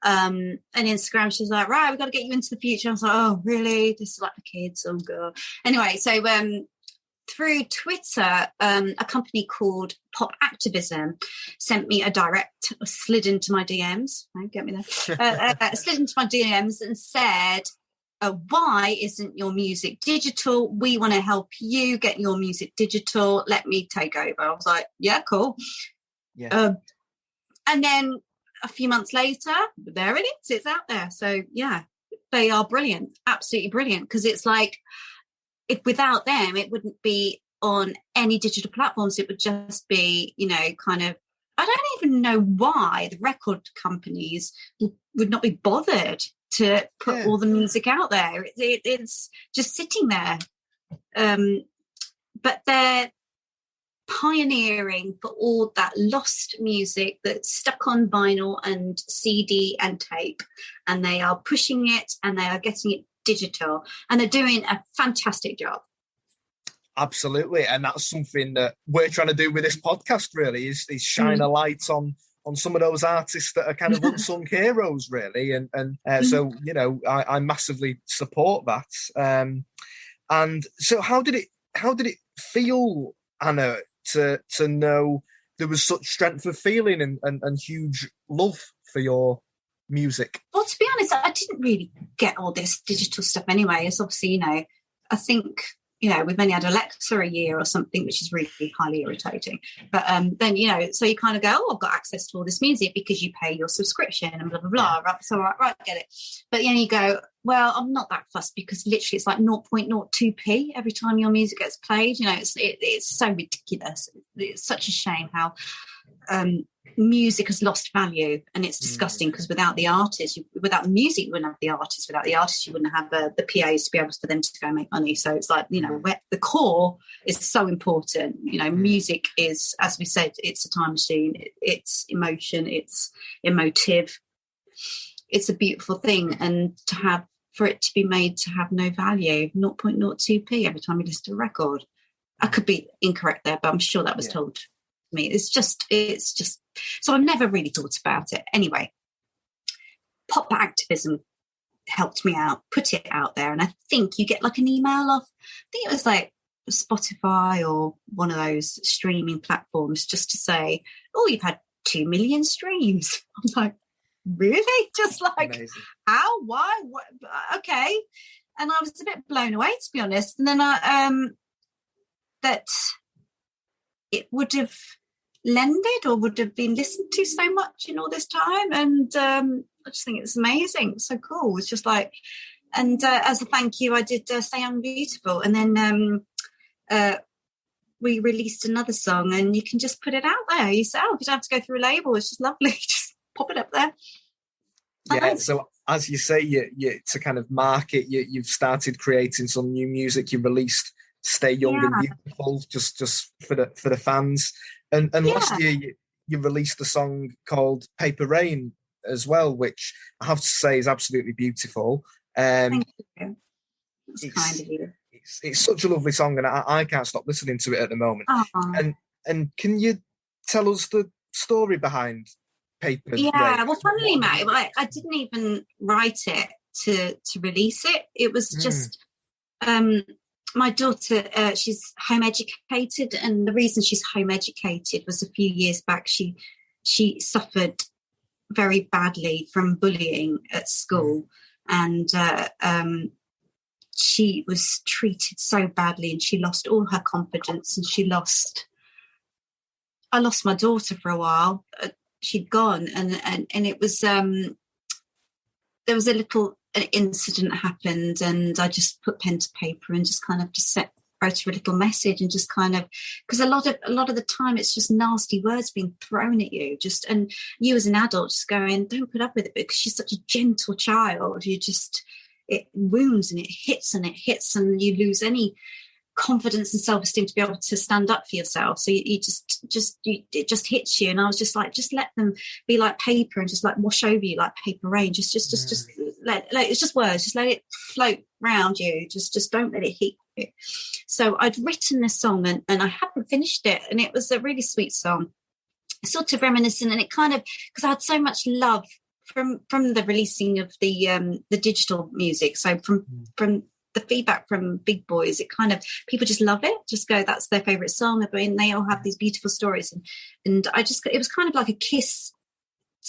an Instagram. She was like, right, we've got to get you into the future. I was like, oh, really? This is like the kids. Oh, God. Anyway, so through Twitter, a company called Pop Activism sent me a direct, slid into my DMs. Right, get me there. Slid into my DMs and said, why isn't your music digital? We want to help you get your music digital. Let me take over. I was like, yeah, cool. Yeah. And then a few months later, there it is. It's out there. So, yeah, they are brilliant. Absolutely brilliant. Because it's like, if without them, it wouldn't be on any digital platforms. It would just be, kind of, I don't even know why the record companies would not be bothered to put all the music out there. It's just sitting there. But they're pioneering for all that lost music that's stuck on vinyl and CD and tape, and they are pushing it and they are getting it digital, and they're doing a fantastic job. Absolutely, and that's something that we're trying to do with this podcast, really, is shine a light on some of those artists that are kind of unsung heroes, really, and so I massively support that. And so, how did it feel, Anna, to know there was such strength of feeling and huge love for your music? Well, to be honest, I didn't really get all this digital stuff anyway. It's obviously, I think, we've only had Alexa a year or something, which is really highly irritating. But then, so you kind of go, oh, I've got access to all this music because you pay your subscription and blah, blah, blah. Right, so, right, get it. But then you go, well, I'm not that fussed because literally it's like 0.02p every time your music gets played. It's so ridiculous. It's such a shame how music has lost value, and it's disgusting because without the artists, without the music, you wouldn't have the artists. Without the artists, you wouldn't have the PAs to be able for them to go make money. So it's like, where the core is so important. Music is, as we said, it's a time machine. It's emotion. It's emotive. It's a beautiful thing, and for it to be made to have no value, 0.02p every time you listen to a record. I could be incorrect there, but I'm sure that was told to me. It's just. So I've never really thought about it. Anyway, Pop Activism helped me out, put it out there, and I think you get like an email off. I think it was like Spotify or one of those streaming platforms, just to say, "Oh, you've had 2 million streams." I'm like, really? Just like, amazing. How? Why? What? Okay. And I was a bit blown away, to be honest. And then that it would have lended or would have been listened to so much in all this time. And I just think it's amazing. It's so cool. It's just like, and as a thank you, I did Say Young Beautiful. And then we released another song, and you can just put it out there yourself. You don't have to go through a label. It's just lovely. Just pop it up there. Yeah, so as you say, you to kind of market, you've started creating some new music. You released "Stay Young and Beautiful" just for the fans, and last year you released a song called "Paper Rain" as well, which I have to say is absolutely beautiful. Thank you. That's kind of you. It's such a lovely song, and I can't stop listening to it at the moment. And can you tell us the story behind Paper Rain? Well, funnily, mate, I didn't even write it. to release it. It was just my daughter, she's home educated, and the reason she's home educated was a few years back she suffered very badly from bullying at school, and she was treated so badly, and she lost all her confidence, and I lost my daughter for a while. She'd gone, and it was there was a little incident happened, and I just put pen to paper and just kind of wrote her a little message, and just kind of, because a lot of the time it's just nasty words being thrown at you, and you as an adult just going, don't put up with it, because she's such a gentle child. It wounds and it hits, and you lose any confidence and self-esteem to be able to stand up for yourself. So it just hits you. And I was just like, just let them be like paper, and just like wash over you like paper rain. Just let it's just words. Just let it float round you. Just don't let it hit you. So I'd written this song, and I hadn't finished it, and it was a really sweet song, sort of reminiscent, and it kind of, because I had so much love from the releasing of the digital music. So from the feedback from big boys, it kind of, people just love it, just go, that's their favorite song. I mean, they all have these beautiful stories, and it was kind of like a kiss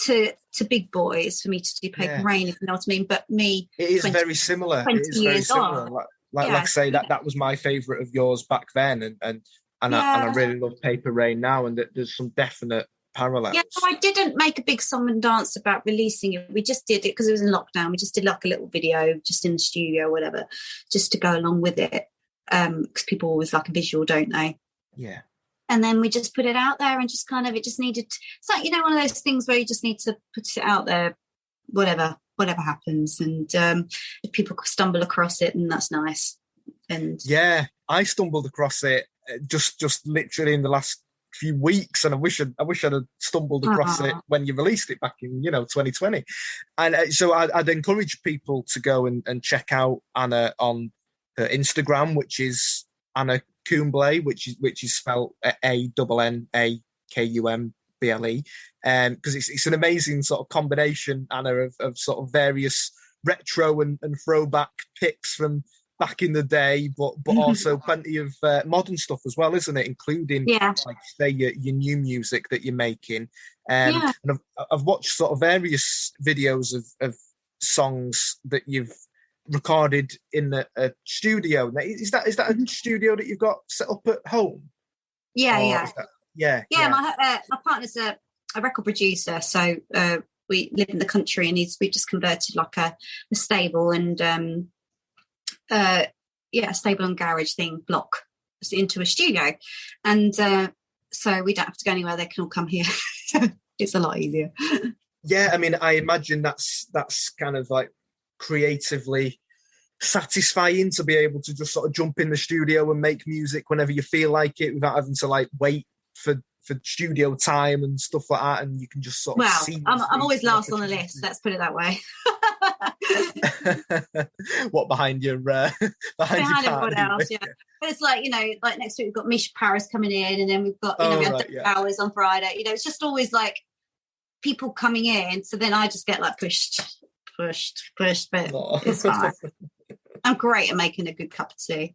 to big boys for me to do Paper Rain, if you know what I mean. But me, it is very similar. 20 it is very years similar. on. Like I say, that was my favourite of yours back then, and I really love Paper Rain now, and there's some definite parallels. Yeah, I didn't make a big song and dance about releasing it. We just did it because it was in lockdown. We just did like a little video just in the studio or whatever, just to go along with it, because people always like a visual, don't they? Yeah. And then we just put it out there, and just kind of, it just needed, it's like, one of those things where you just need to put it out there, whatever happens, and if people stumble across it, and that's nice. And yeah, I stumbled across it just literally in the last few weeks, and I wish I'd have stumbled across it when you released it back in 2020. And so I'd encourage people to go and check out Anna on her Instagram, which is Anna Kumble, which is spelled ANNAKUMBLE, because it's an amazing sort of combination, Anna, of sort of various retro and throwback pics from back in the day, but also plenty of modern stuff as well, isn't it? Including, like say, your new music that you're making. And I've watched sort of various videos of songs that you've recorded in a studio. Is that a studio that you've got set up at home? Yeah. My partner's a record producer, so we live in the country, and we just converted like a stable and a stable and garage thing block into a studio, and so we don't have to go anywhere. They can all come here. It's a lot easier. Yeah, I mean, I imagine that's kind of like creatively satisfying to be able to just sort of jump in the studio and make music whenever you feel like it, without having to like wait for studio time and stuff like that, and you can just sort of see. I'm always last on the list, let's put it that way. What, behind your behind everyone else? Yeah, but it's like, like next week we've got Misha Paris coming in, and then we've got we have hours on Friday. It's just always like people coming in, so then I just get like pushed, but it's fine. I'm great at making a good cup of tea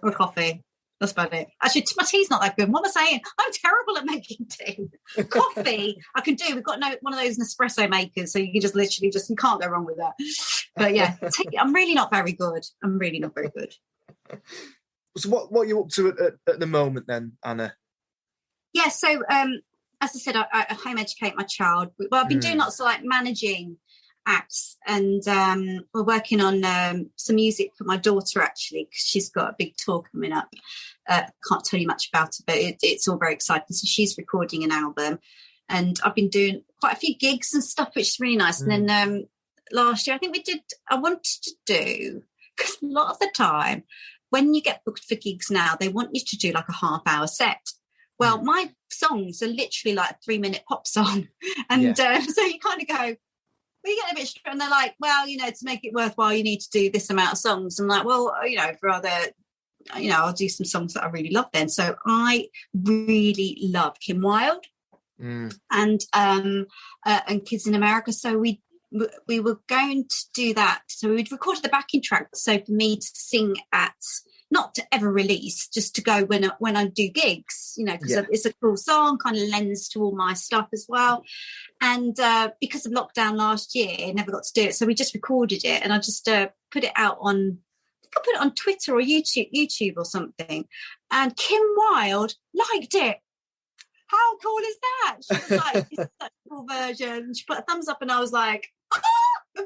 or coffee. That's about it. Actually, my tea's not that good. What am I saying? I'm terrible at making tea. Coffee, I can do. We've got one of those Nespresso makers, so you can just literally you can't go wrong with that. But yeah, I'm really not very good. So what are you up to at the moment then, Anna? Yeah, so as I said, I home educate my child. Well, I've been doing lots of like managing acts, and we're working on some music for my daughter, actually, because she's got a big tour coming up. Can't tell you much about it, but it's all very exciting. So she's recording an album, and I've been doing quite a few gigs and stuff, which is really nice. And then last year, I think I wanted to do, because a lot of the time when you get booked for gigs now, they want you to do like a half-hour set. Well, my songs are literally like a 3-minute pop song, and so you kind of go, we get a bit stressed, and they're like, well, to make it worthwhile, you need to do this amount of songs. I'm like, well, rather, I'll do some songs that I really love then. So I really love Kim Wilde and Kids in America. So we we were going to do that. So we'd recorded the backing track. So for me to sing at, not to ever release, just to go when I do gigs, because it's a cool song, kind of lends to all my stuff as well. And because of lockdown last year, I never got to do it. So we just recorded it, and I just put it out on, I think I put it on Twitter or YouTube or something. And Kim Wilde liked it. How cool is that? She was like, it's such a cool version. She put a thumbs up, and I was like, she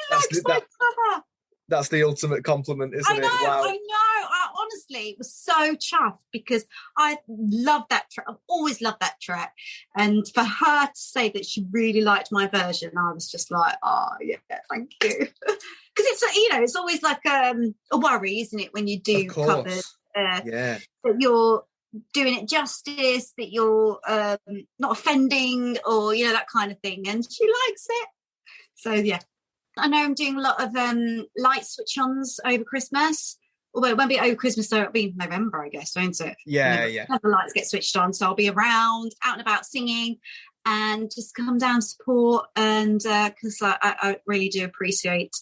likes my cover. That's the ultimate compliment, isn't it? Wow. I know. I honestly was so chuffed because I love that track. I've always loved that track. And for her to say that she really liked my version, I was just like, oh, yeah, thank you. Because it's, it's always like a worry, isn't it, when you do covers? That you're doing it justice, that you're not offending, or, that kind of thing. And she likes it. So, yeah. I know I'm doing a lot of light switch-ons over Christmas. Although it won't be over Christmas, so it'll be November, I guess, won't it? Yeah. The lights get switched on, so I'll be around, out and about singing, and just come down support. And because I really do appreciate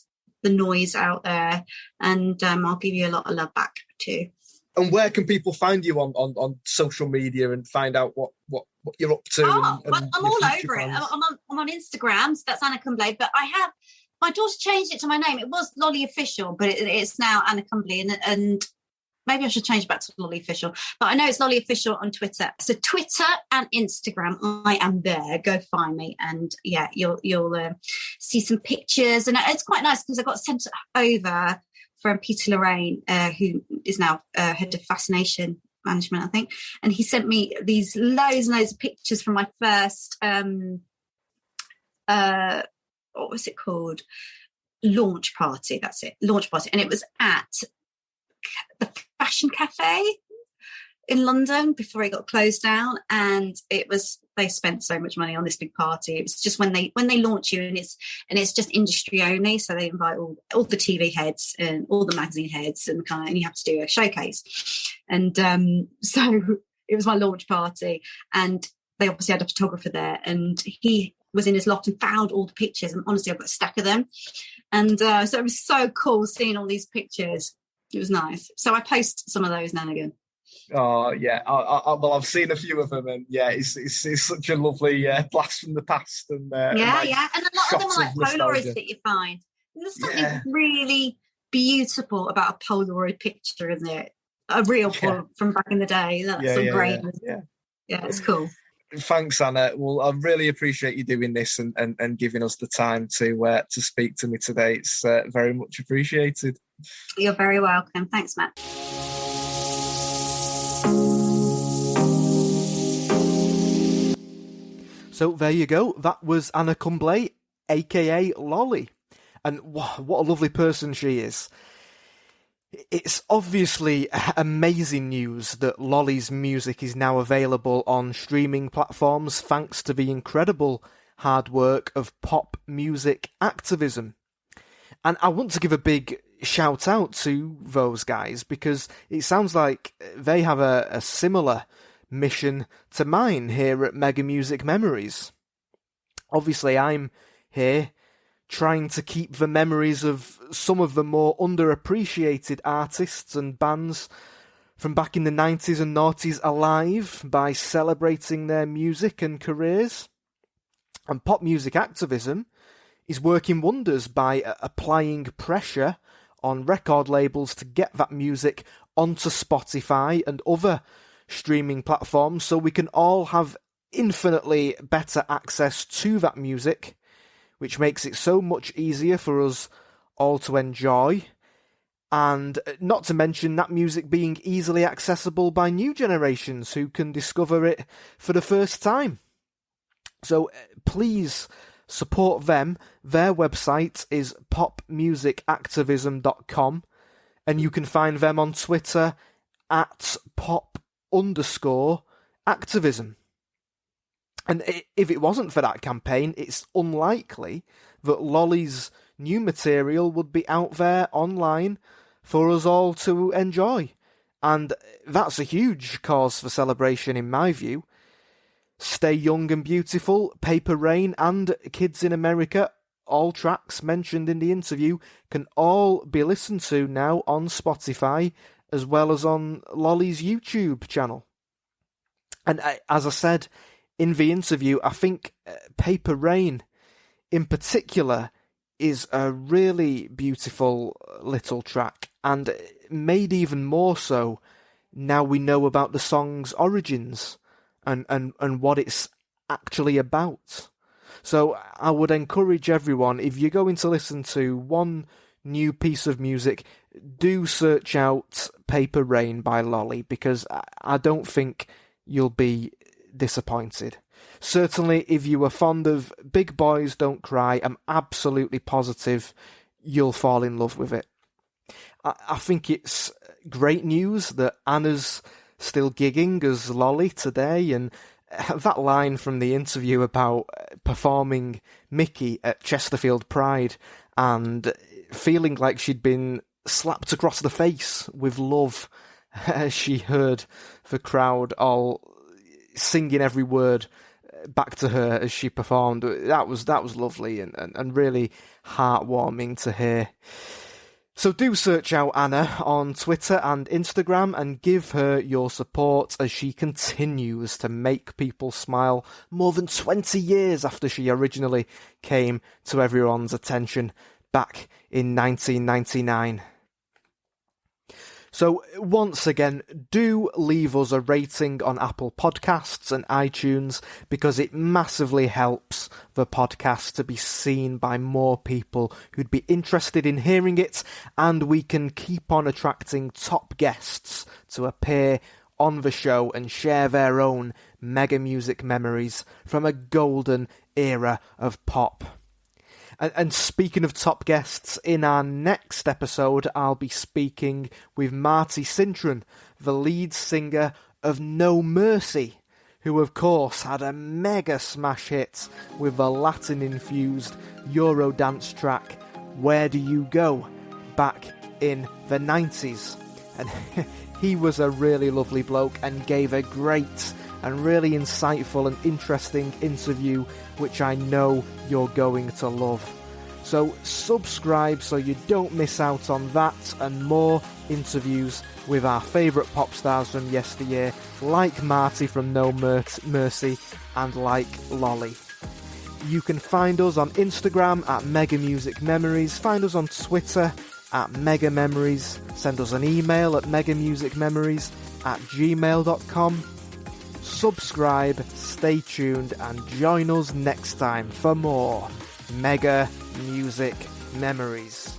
the noise out there, and I'll give you a lot of love back too. And where can people find you on social media and find out what you're up to? I'm all over it. I'm on Instagram, so that's Anna Kumble, but my daughter changed it to my name. It was Lolly Official, but it's now Anna Kumble, and maybe I should change it back to Lolly Official. But I know it's Lolly Official on Twitter. So Twitter and Instagram, I am there. Go find me, and you'll see some pictures, and it's quite nice because I got sent over from Peter Lorraine, who is now head of Fascination Management, I think, and he sent me these loads and loads of pictures from my first. What was it called? Launch party. That's it. Launch party. And it was at the Fashion Cafe in London before it got closed down. And they spent so much money on this big party. It was just when they launch you, and it's just industry only. So they invite all the TV heads and all the magazine heads, and you have to do a showcase. And so it was my launch party, and they obviously had a photographer there, and he was in his loft and found all the pictures, and honestly I've got a stack of them, and so it was so cool seeing all these pictures. It was nice, so I post some of those now and again. Oh yeah, well, I've seen a few of them, and it's such a lovely blast from the past, and and a lot of them are like Polaroids that you find, and there's something really beautiful about a Polaroid picture, isn't it? A real one from back in the day. That's great. Yeah, it's cool. Thanks, Anna. Well, I really appreciate you doing this and giving us the time to speak to me today. It's very much appreciated. You're very welcome. Thanks, Matt. So there you go. That was Anna Kumble, aka Lolly. And what a lovely person she is. It's obviously amazing news that Lolly's music is now available on streaming platforms thanks to the incredible hard work of pop music activism. And I want to give a big shout out to those guys because it sounds like they have a similar mission to mine here at Mega Music Memories. Obviously, I'm here trying to keep the memories of some of the more underappreciated artists and bands from back in the 90s and noughties alive by celebrating their music and careers. And pop music activism is working wonders by applying pressure on record labels to get that music onto Spotify and other streaming platforms so we can all have infinitely better access to that music, which makes it so much easier for us all to enjoy, and not to mention that music being easily accessible by new generations who can discover it for the first time. So please support them. Their website is popmusicactivism.com, and you can find them on Twitter at pop_activism. And if it wasn't for that campaign, it's unlikely that Lolly's new material would be out there online for us all to enjoy. And that's a huge cause for celebration in my view. Stay Young and Beautiful, Paper Rain and Kids in America all tracks mentioned in the interview can all be listened to now on Spotify, as well as on Lolly's YouTube channel. And as I said in the interview, I think Paper Rain in particular is a really beautiful little track, and made even more so now we know about the song's origins and what it's actually about. So I would encourage everyone, if you're going to listen to one new piece of music, do search out Paper Rain by Lolly, because I don't think you'll be disappointed. Certainly, if you are fond of Big Boys Don't Cry, I'm absolutely positive you'll fall in love with it. I think it's great news that Anna's still gigging as Lolly today, and that line from the interview about performing Mickey at Chesterfield Pride and feeling like she'd been slapped across the face with love as she heard the crowd all singing every word back to her as she performed. That was lovely and really heartwarming to hear. So do search out Anna on Twitter and Instagram and give her your support as she continues to make people smile more than 20 years after she originally came to everyone's attention back in 1999. So once again, do leave us a rating on Apple Podcasts and iTunes, because it massively helps the podcast to be seen by more people who'd be interested in hearing it, and we can keep on attracting top guests to appear on the show and share their own mega music memories from a golden era of pop. And speaking of top guests, in our next episode, I'll be speaking with Marty Cintron, the lead singer of No Mercy, who of course had a mega smash hit with the Latin-infused Eurodance track Where Do You Go back in the 90s. And he was a really lovely bloke and gave a great and really insightful and interesting interview, which I know you're going to love. So subscribe so you don't miss out on that and more interviews with our favourite pop stars from yesteryear, like Marty from No Mercy and like Lolly. You can find us on Instagram at Mega Music Memories, find us on Twitter at Mega Memories, send us an email at megamusicmemories@gmail.com. Subscribe, stay tuned, and join us next time for more Mega Music Memories.